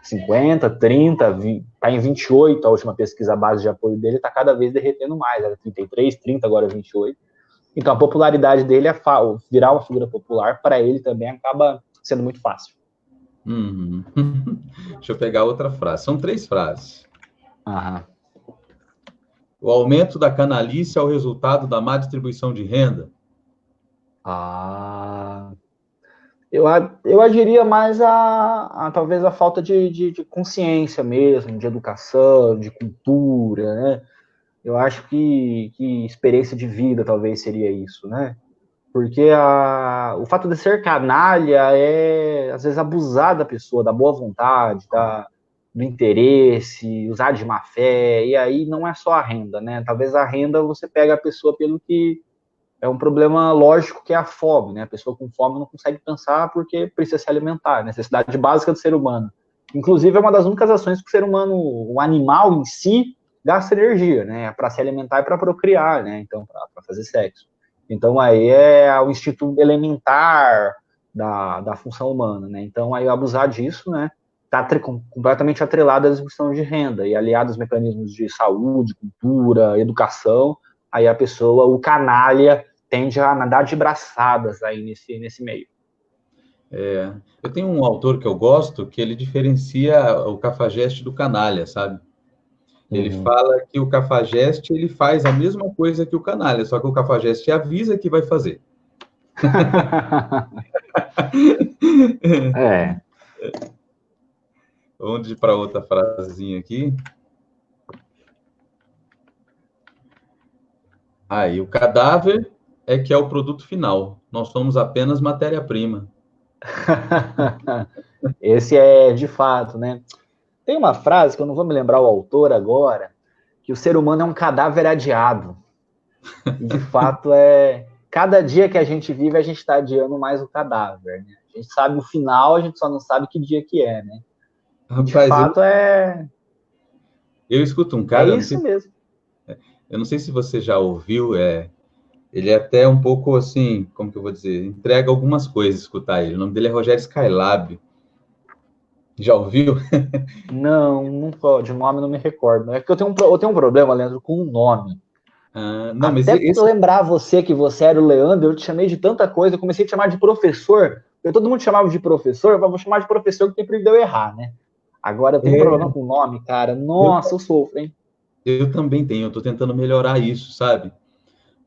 Speaker 2: 50, 30, está em 28 a última pesquisa, a base de apoio dele está cada vez derretendo mais, era 33, 30, agora 28. Então a popularidade dele, virar uma figura popular, para ele também acaba sendo muito fácil.
Speaker 1: Uhum. Deixa eu pegar outra frase. São 3 frases.
Speaker 2: Aham.
Speaker 1: O aumento da canalice é o resultado da má distribuição de renda.
Speaker 2: Ah, eu agiria mais talvez a falta de consciência mesmo, de educação, de cultura, né? Eu acho que experiência de vida talvez seria isso, né? Porque o fato de ser canalha é, às vezes, abusar da pessoa, da boa vontade, do interesse, usar de má fé, e aí não é só a renda, né? Talvez a renda você pega a pessoa pelo que é um problema lógico que é a fome, né? A pessoa com fome não consegue pensar porque precisa se alimentar, necessidade básica do ser humano. Inclusive, é uma das únicas ações que o ser humano, o animal em si, gasta energia, né? Para se alimentar e para procriar, né? Então, para fazer sexo. Então, aí é o instinto elementar da função humana, né? Então, aí abusar disso, né? Está completamente atrelado à distribuição de renda e aliado aos mecanismos de saúde, cultura, educação, aí a pessoa, o canalha, tende a nadar de braçadas aí nesse meio.
Speaker 1: Eu tenho um autor que eu gosto que ele diferencia o cafajeste do canalha, sabe? Ele
Speaker 2: Uhum.
Speaker 1: fala que o cafajeste ele faz a mesma coisa que o canalha, só que o cafajeste avisa que vai fazer.
Speaker 2: É.
Speaker 1: Vamos para outra frasezinha aqui. Aí, o cadáver é que é o produto final. Nós somos apenas matéria-prima.
Speaker 2: Esse é de fato, né? Tem uma frase que eu não vou me lembrar o autor agora, que o ser humano é um cadáver adiado. E de fato é. Cada dia que a gente vive, a gente está adiando mais o cadáver, né? A gente sabe o final, a gente só não sabe que dia que é, né? E de
Speaker 1: Rapaz,
Speaker 2: fato
Speaker 1: eu escuto um
Speaker 2: é
Speaker 1: cara,
Speaker 2: isso mesmo.
Speaker 1: eu não sei se você já ouviu, ele é até um pouco assim, como que eu vou dizer, entrega algumas coisas escutar ele. O nome dele é Rogério Skylab. Já ouviu?
Speaker 2: Não pode, de nome não me recordo. É que eu tenho um problema, Leandro, com o nome.
Speaker 1: Não, mas
Speaker 2: Até para
Speaker 1: esse
Speaker 2: lembrar você que você era o Leandro, eu te chamei de tanta coisa, eu comecei a te chamar de professor. Todo mundo chamava de professor, eu vou chamar de professor que sempre deu errar, né? Agora eu tenho um problema com o nome, cara.
Speaker 1: eu,
Speaker 2: Nossa, eu sofro, hein?
Speaker 1: eu também tenho, eu estou tentando melhorar isso, sabe?
Speaker 2: Uhum.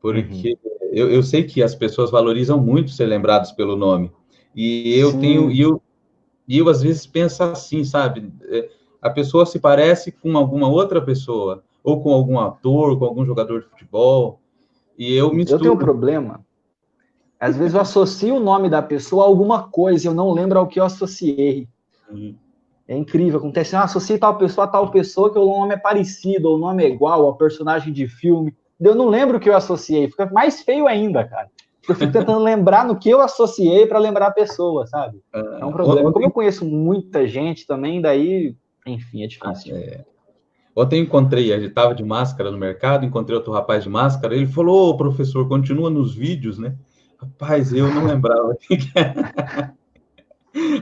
Speaker 1: Porque eu sei que as pessoas valorizam muito ser lembrados pelo nome. E eu tenho,
Speaker 2: Sim.
Speaker 1: e eu às vezes penso assim, sabe? A pessoa se parece com alguma outra pessoa, ou com algum ator, com algum jogador de futebol, e eu
Speaker 2: Eu tenho um
Speaker 1: misturo.
Speaker 2: problema. Às vezes eu associo o nome da pessoa a alguma coisa e eu não lembro ao que eu associei. É incrível, acontece, associa tal pessoa que o nome é parecido, ou o nome é igual ao personagem de filme. Eu não lembro o que eu associei, fica mais feio ainda, cara. Eu fico tentando lembrar no que eu associei para lembrar a pessoa, sabe? É um problema. Como eu
Speaker 1: Ontem,
Speaker 2: conheço muita gente também, daí, enfim, é difícil.
Speaker 1: ontem eu encontrei, a gente estava de máscara no mercado, encontrei outro rapaz de máscara, ele falou, ô, professor, continua nos vídeos, né? Rapaz, eu não lembrava.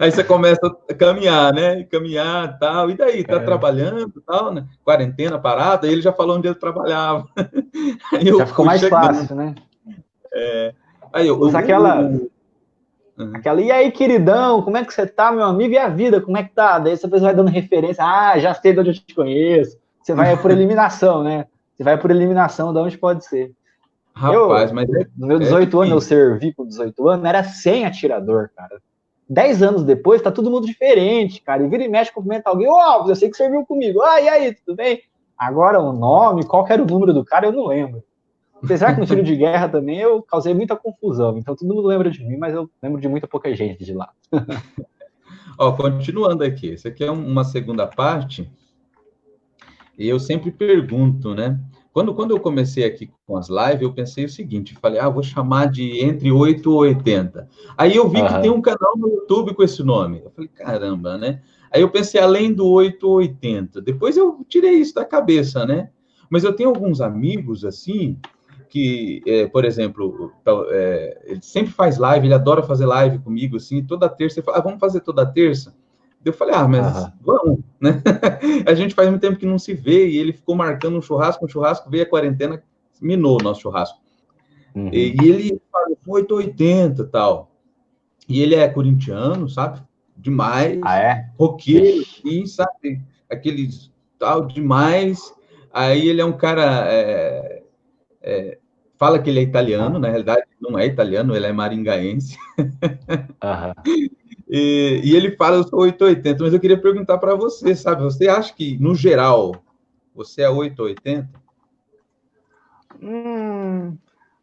Speaker 1: Aí você começa a caminhar, né? Caminhar, tal. E daí, tá
Speaker 2: É,
Speaker 1: trabalhando, tal, né? Quarentena, parada. Aí ele já falou onde ele trabalhava. Aí
Speaker 2: já
Speaker 1: eu
Speaker 2: ficou
Speaker 1: fui
Speaker 2: mais
Speaker 1: chegando.
Speaker 2: fácil, né?
Speaker 1: Aí eu,
Speaker 2: Usa aquela, e aí, queridão, como é que você tá, meu amigo? E a vida, como é que tá? Daí você vai dando referência, já sei de onde eu te conheço. Você vai por eliminação, né? Você vai por eliminação de onde pode ser.
Speaker 1: rapaz,
Speaker 2: Eu,
Speaker 1: mas
Speaker 2: nos meus
Speaker 1: é
Speaker 2: 18 anos, eu
Speaker 1: difícil.
Speaker 2: servi com 18 anos, era sem atirador, cara. 10 anos depois, tá todo mundo diferente, cara. E vira e mexe, cumprimenta alguém. Ô, eu sei que serviu comigo. E aí, tudo bem? Agora, o nome, qual que era o número do cara, eu não lembro. Apesar que no tiro de guerra também eu causei muita confusão. Então todo mundo lembra de mim, mas eu lembro de muita pouca gente de lá.
Speaker 1: Ó, continuando aqui. Isso aqui é uma segunda parte. E eu sempre pergunto, né? Quando eu comecei aqui com as lives, eu pensei o seguinte, falei, vou chamar de entre 8 e 80. Aí eu vi que tem
Speaker 2: Aham.
Speaker 1: um canal no YouTube com esse nome. Eu falei, caramba, né? Aí eu pensei, além do 8 ou 80. Depois eu tirei isso da cabeça, né? Mas eu tenho alguns amigos, assim, que, por exemplo, ele sempre faz live, ele adora fazer live comigo, assim, toda terça, ele fala, vamos fazer toda terça? Eu falei, mas
Speaker 2: Aham.
Speaker 1: vamos, né? A gente faz muito tempo que não se vê e ele ficou marcando um churrasco, veio a quarentena, minou o nosso churrasco.
Speaker 2: Uhum.
Speaker 1: E ele falou, 880 e tal. E ele é corintiano, sabe?
Speaker 2: Ah,
Speaker 1: Demais,
Speaker 2: é?
Speaker 1: roqueiro,
Speaker 2: Vixe.
Speaker 1: assim, sabe? Aqueles tal demais. Aí ele é um cara, fala que ele é italiano, na realidade não é italiano, ele é maringaense.
Speaker 2: Aham.
Speaker 1: E ele fala, eu sou 880, mas eu queria perguntar para você, sabe? Você acha que, no geral, você é 880?
Speaker 2: Hum,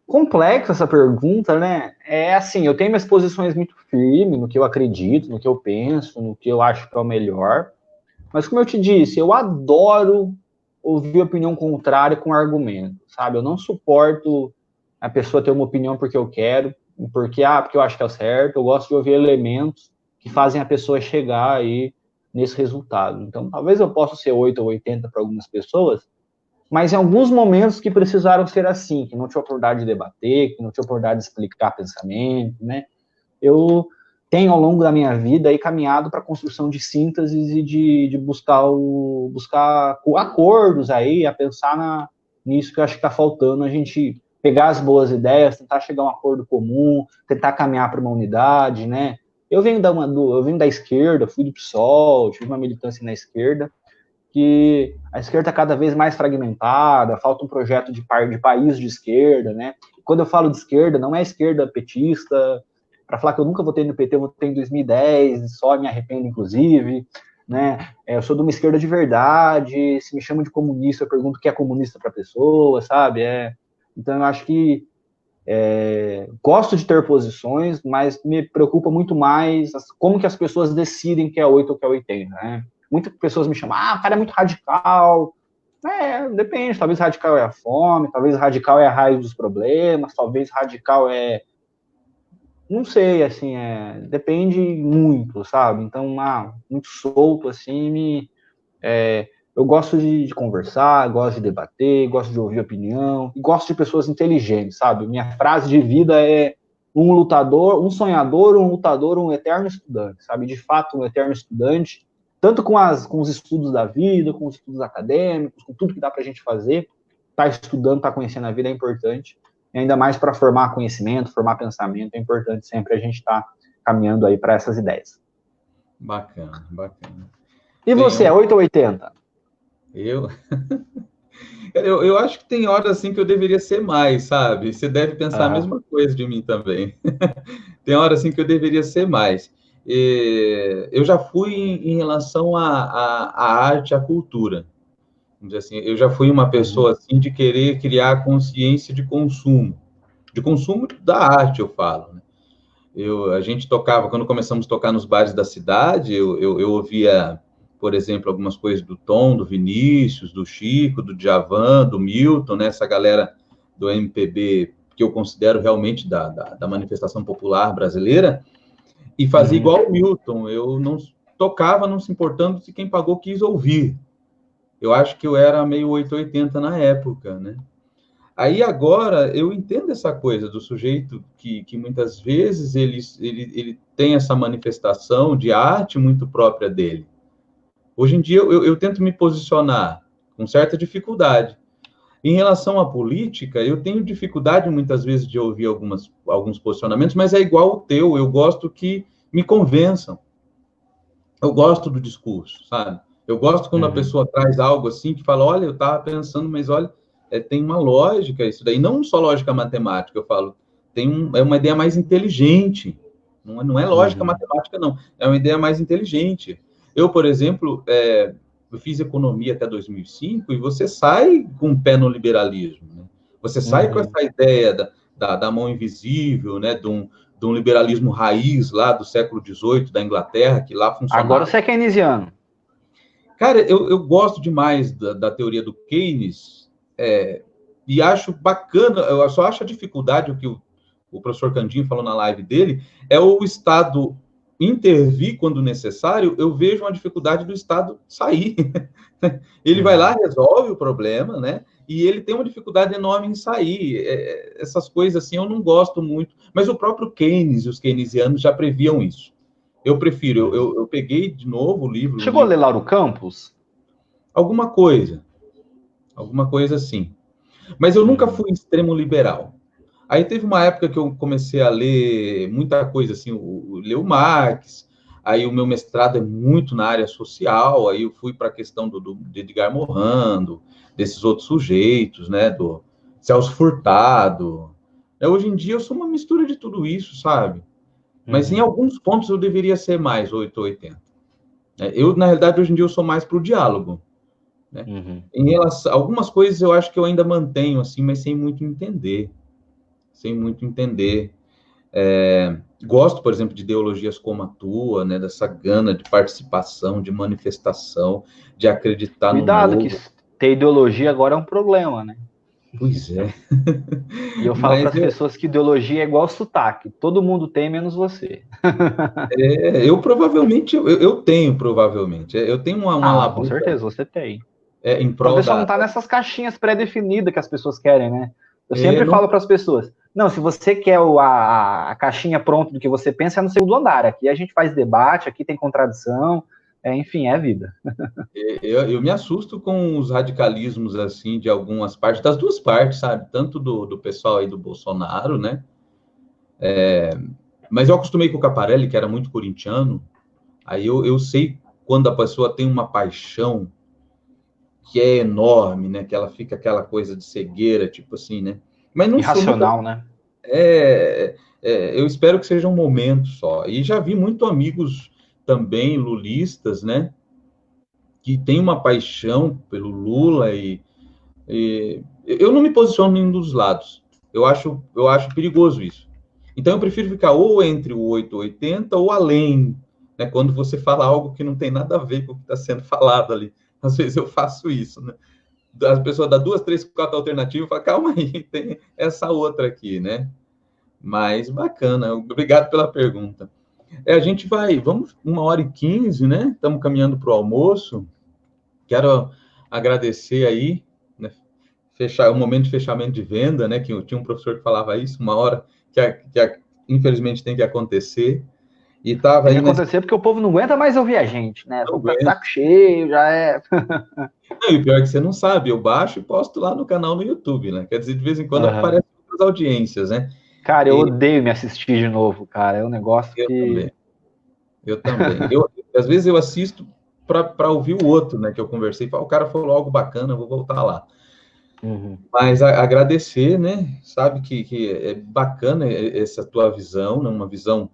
Speaker 2: Complexa essa pergunta, né? É assim, eu tenho minhas posições muito firmes no que eu acredito, no que eu penso, no que eu acho que é o melhor. Mas como eu te disse, eu adoro ouvir opinião contrária com argumento, sabe? Eu não suporto a pessoa ter uma opinião porque eu quero, porque eu acho que é o certo. Eu gosto de ouvir elementos que fazem a pessoa chegar aí nesse resultado. Então, talvez eu possa ser 8 ou 80 para algumas pessoas, mas em alguns momentos que precisaram ser assim, que não tinha oportunidade de debater, que não tinha oportunidade de explicar pensamento, né? Eu tenho ao longo da minha vida aí caminhado para a construção de sínteses e de buscar acordos aí, a pensar nisso que eu acho que está faltando, a gente pegar as boas ideias, tentar chegar a um acordo comum, tentar caminhar para uma unidade, né? Eu venho da esquerda, fui do PSOL, tive uma militância na esquerda, que a esquerda está cada vez mais fragmentada, falta um projeto de país de esquerda, né? Quando eu falo de esquerda, não é esquerda petista, para falar que eu nunca votei no PT, eu votei em 2010, só me arrependo, inclusive, né? Eu sou de uma esquerda de verdade, se me chamam de comunista, eu pergunto o que é comunista para a pessoa, sabe? Então, eu acho que gosto de ter posições, mas me preocupa muito mais como que as pessoas decidem que é 8 ou que é 80, né? Muitas pessoas me chamam, o cara é muito radical. Depende, talvez radical é a fome, talvez radical é a raiz dos problemas, talvez radical não sei, assim, depende muito, sabe? Então, muito solto, assim, eu gosto de conversar, gosto de debater, gosto de ouvir opinião, e gosto de pessoas inteligentes, sabe? Minha frase de vida é um lutador, um sonhador, um lutador, um eterno estudante, sabe? De fato, um eterno estudante, tanto com os estudos da vida, com os estudos acadêmicos, com tudo que dá pra gente fazer, tá estudando, tá conhecendo a vida é importante, e ainda mais para formar conhecimento, formar pensamento, é importante sempre a gente estar caminhando aí para essas ideias.
Speaker 1: Bacana, bacana.
Speaker 2: E você, é 8 ou 80?
Speaker 1: Eu acho que tem horas assim que eu deveria ser mais, sabe? Você deve pensar a mesma coisa de mim também. Tem horas assim que eu deveria ser mais. Eu já fui em relação à arte, à cultura. Vamos dizer assim, eu já fui uma pessoa assim de querer criar consciência de consumo da arte, eu falo, né? A gente tocava, quando começamos a tocar nos bares da cidade, eu ouvia, por exemplo, algumas coisas do Tom, do Vinícius, do Chico, do Djavan, do Milton, né? Essa galera do MPB que eu considero realmente da manifestação popular brasileira, e fazia igual o Milton, eu não tocava, não se importando se quem pagou quis ouvir. Eu acho que eu era meio 880 na época, né? Aí agora eu entendo essa coisa do sujeito que muitas vezes ele tem essa manifestação de arte muito própria dele. Hoje em dia eu tento me posicionar com certa dificuldade. Em relação à política, eu tenho dificuldade muitas vezes de ouvir alguns posicionamentos, mas é igual o teu, eu gosto que me convençam. Eu gosto do discurso, sabe? Eu gosto quando a pessoa traz algo assim que fala, olha, eu estava pensando, mas olha, tem uma lógica isso daí, não só lógica matemática, eu falo, é uma ideia mais inteligente, não é lógica matemática, não, é uma ideia mais inteligente. Eu, por exemplo, eu fiz economia até 2005 e você sai com o pé no liberalismo, né? Você sai com essa ideia da mão invisível, né, de um liberalismo raiz lá do século XVIII, da Inglaterra, que lá funcionava.
Speaker 2: Agora você é keynesiano.
Speaker 1: Cara, eu gosto demais da teoria do Keynes, e acho bacana, eu só acho a dificuldade, o que o professor Candinho falou na live dele, é o Estado intervir quando necessário. Eu vejo uma dificuldade do Estado sair. Ele vai lá, resolve o problema, né? E ele tem uma dificuldade enorme em sair. Essas coisas assim eu não gosto muito, mas o próprio Keynes e os keynesianos já previam isso. Eu prefiro, eu peguei de novo o livro.
Speaker 2: Chegou a ler Lauro Campos?
Speaker 1: Alguma coisa assim. Mas eu nunca fui extremo liberal. Aí teve uma época que eu comecei a ler muita coisa, assim, ler o Marx, aí o meu mestrado é muito na área social, aí eu fui para a questão de Edgar Morin, desses outros sujeitos, né, do Celso Furtado. Hoje em dia eu sou uma mistura de tudo isso, sabe? Mas em alguns pontos eu deveria ser mais 880. Eu, na realidade, hoje em dia eu sou mais para o diálogo, né? Em relação a algumas coisas eu acho que eu ainda mantenho, assim, mas sem muito entender. Gosto, por exemplo, de ideologias como a tua, né, dessa gana de participação, de manifestação, de acreditar no novo.
Speaker 2: Cuidado, que ter ideologia agora é um problema, né?
Speaker 1: Pois é.
Speaker 2: E eu falo para as pessoas que ideologia é igual sotaque. Todo mundo tem, menos você.
Speaker 1: Eu provavelmente, eu tenho provavelmente. Eu tenho uma labuta.
Speaker 2: Com certeza, você tem.
Speaker 1: Em prol
Speaker 2: Talvez só não tá nessas caixinhas pré-definidas que as pessoas querem, né? Eu sempre falo para as pessoas, não, se você quer a caixinha pronta do que você pensa, é no segundo andar. Aqui a gente faz debate, aqui tem contradição, enfim, é a vida.
Speaker 1: Eu me assusto com os radicalismos, assim, de algumas partes, das duas partes, sabe? Tanto do pessoal aí do Bolsonaro, né? Mas eu acostumei com o Caparelli, que era muito corintiano, aí eu sei quando a pessoa tem uma paixão que é enorme, né? Que ela fica aquela coisa de cegueira, tipo assim, né? Mas não
Speaker 2: irracional, né?
Speaker 1: Eu espero que seja um momento só. E já vi muito amigos também lulistas, né? que tem uma paixão pelo Lula eu não me posiciono em nenhum dos lados. Eu acho perigoso isso. Então, eu prefiro ficar ou entre o 880 ou além, né? Quando você fala algo que não tem nada a ver com o que está sendo falado ali. Às vezes eu faço isso, né? As pessoas dão 2, 3, 4 alternativas e falam, calma aí, tem essa outra aqui, né? Mas bacana, obrigado pela pergunta. A gente vamos 1h15, né? Estamos caminhando para o almoço. Quero agradecer aí, né? Fechar o momento de fechamento de venda, né? Que eu tinha um professor que falava isso, uma hora infelizmente tem que acontecer. E estava
Speaker 2: tem
Speaker 1: aí
Speaker 2: que acontecer porque o povo não aguenta mais ouvir a gente, né? Tô com saco cheio, já é.
Speaker 1: E o pior é que você não sabe, eu baixo e posto lá no canal no YouTube, né? Quer dizer, de vez em quando aparecem outras audiências, né?
Speaker 2: Cara, eu odeio me assistir de novo, cara. É um negócio que.
Speaker 1: Eu também. Às vezes eu assisto para ouvir o outro, né? Que eu conversei, o cara falou algo bacana, eu vou voltar lá. Mas agradecer, né? Sabe que é bacana essa tua visão, né? Uma visão,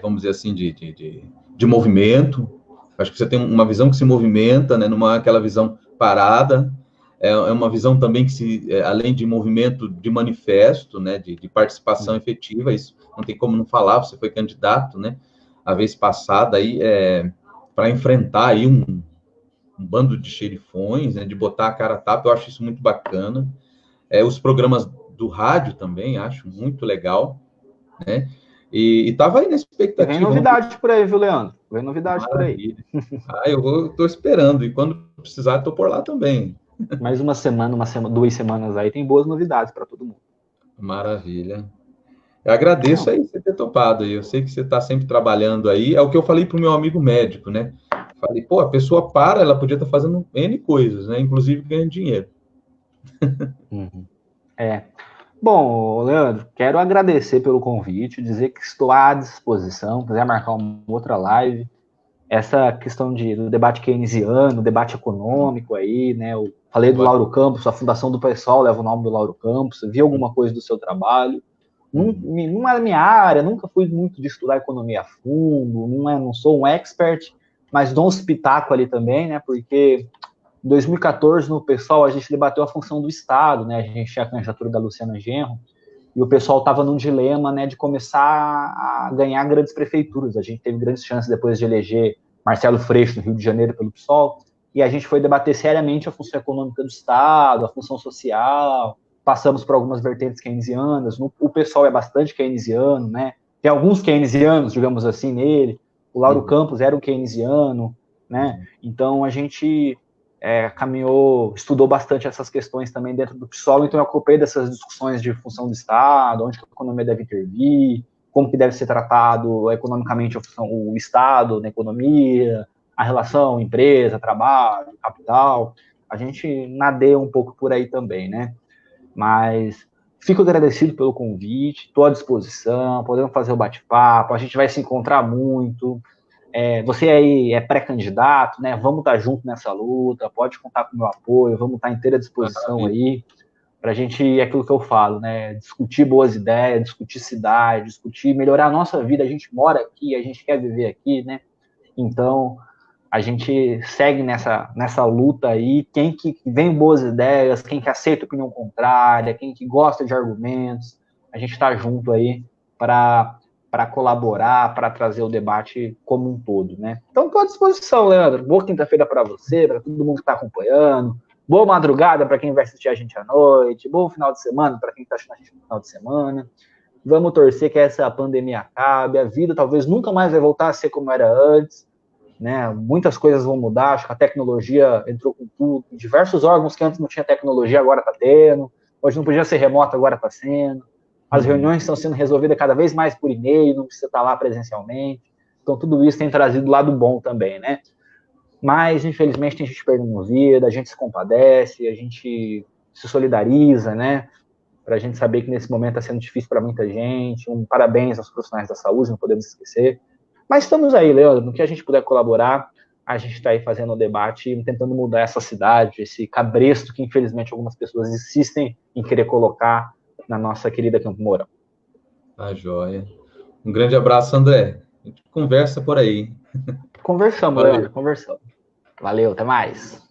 Speaker 1: vamos dizer assim, de movimento. Acho que você tem uma visão que se movimenta, né? Aquela visão parada. É uma visão também que além de movimento, de manifesto, né? De participação efetiva. Isso não tem como não falar. Você foi candidato, né? A vez passada aí para enfrentar aí um bando de xerifões, né? De botar a cara a tapa. Eu acho isso muito bacana. Os programas do rádio também acho muito legal, né? E estava aí na expectativa.
Speaker 2: Vem novidade por aí, viu, Leandro? Vem novidade
Speaker 1: Maravilha.
Speaker 2: por
Speaker 1: Eu
Speaker 2: aí.
Speaker 1: estou esperando, e quando precisar, estou por lá também.
Speaker 2: Mais uma semana, 2 semanas aí, tem boas novidades para todo mundo.
Speaker 1: Maravilha. Eu agradeço aí você ter topado. Eu sei que você está sempre trabalhando aí. É o que eu falei para o meu amigo médico, né? Falei, pô, a pessoa ela podia estar fazendo N coisas, né? Inclusive ganhando dinheiro.
Speaker 2: Bom, Leandro, quero agradecer pelo convite, dizer que estou à disposição, quiser marcar uma outra live. Essa questão do debate keynesiano, debate econômico aí, né? Eu falei do Lauro Campos, a Fundação do PSOL leva o nome do Lauro Campos, vi alguma coisa do seu trabalho. Não é minha área, nunca fui muito de estudar economia a fundo, não sou um expert, mas dou um espetáculo ali também, né? Porque em 2014, no PSOL, a gente debateu a função do Estado, né? A gente tinha a candidatura da Luciana Genro, e o pessoal estava num dilema, né, de começar a ganhar grandes prefeituras. A gente teve grandes chances depois de eleger Marcelo Freixo no Rio de Janeiro pelo PSOL, e a gente foi debater seriamente a função econômica do Estado, a função social, passamos por algumas vertentes keynesianas, o PSOL é bastante keynesiano, né? Tem alguns keynesianos, digamos assim, nele. O Lauro Campos era um keynesiano, né? Então a gente caminhou, estudou bastante essas questões também dentro do PSOL, então eu ocupei dessas discussões de função do Estado, onde a economia deve intervir, como que deve ser tratado economicamente o Estado na economia, a relação empresa, trabalho, capital. A gente nadeia um pouco por aí também, né? Mas fico agradecido pelo convite, estou à disposição, podemos fazer o bate-papo, a gente vai se encontrar muito. Você aí é pré-candidato, né? Vamos estar junto nessa luta, pode contar com o meu apoio, vamos estar inteira à disposição aí, para a gente, é aquilo que eu falo, né? Discutir boas ideias, discutir cidade, discutir melhorar a nossa vida. A gente mora aqui, a gente quer viver aqui, né? Então, a gente segue nessa luta aí, quem que vem boas ideias, quem que aceita opinião contrária, quem que gosta de argumentos, a gente está junto aí para colaborar, para trazer o debate como um todo, né? Então, estou à disposição, Leandro. Boa quinta-feira para você, para todo mundo que está acompanhando. Boa madrugada para quem vai assistir a gente à noite. Bom final de semana para quem está assistindo a gente no final de semana. Vamos torcer que essa pandemia acabe. A vida talvez nunca mais vai voltar a ser como era antes, né? Muitas coisas vão mudar. Acho que a tecnologia entrou com tudo. Diversos órgãos que antes não tinha tecnologia agora está tendo. Hoje não podia ser remoto, agora está sendo. As reuniões estão sendo resolvidas cada vez mais por e-mail, não precisa estar lá presencialmente. Então, tudo isso tem trazido lado bom também, né? Mas, infelizmente, tem gente perdendo vida, a gente se compadece, a gente se solidariza, né? Para a gente saber que nesse momento está sendo difícil para muita gente. Parabéns aos profissionais da saúde, não podemos esquecer. Mas estamos aí, Leandro, no que a gente puder colaborar, a gente está aí fazendo o debate, tentando mudar essa cidade, esse cabresto que, infelizmente, algumas pessoas insistem em querer colocar na nossa querida Campo Mourão.
Speaker 1: Tá joia. Um grande abraço, André. A gente conversa por aí.
Speaker 2: Conversamos, Leandro, conversamos. Valeu, até mais.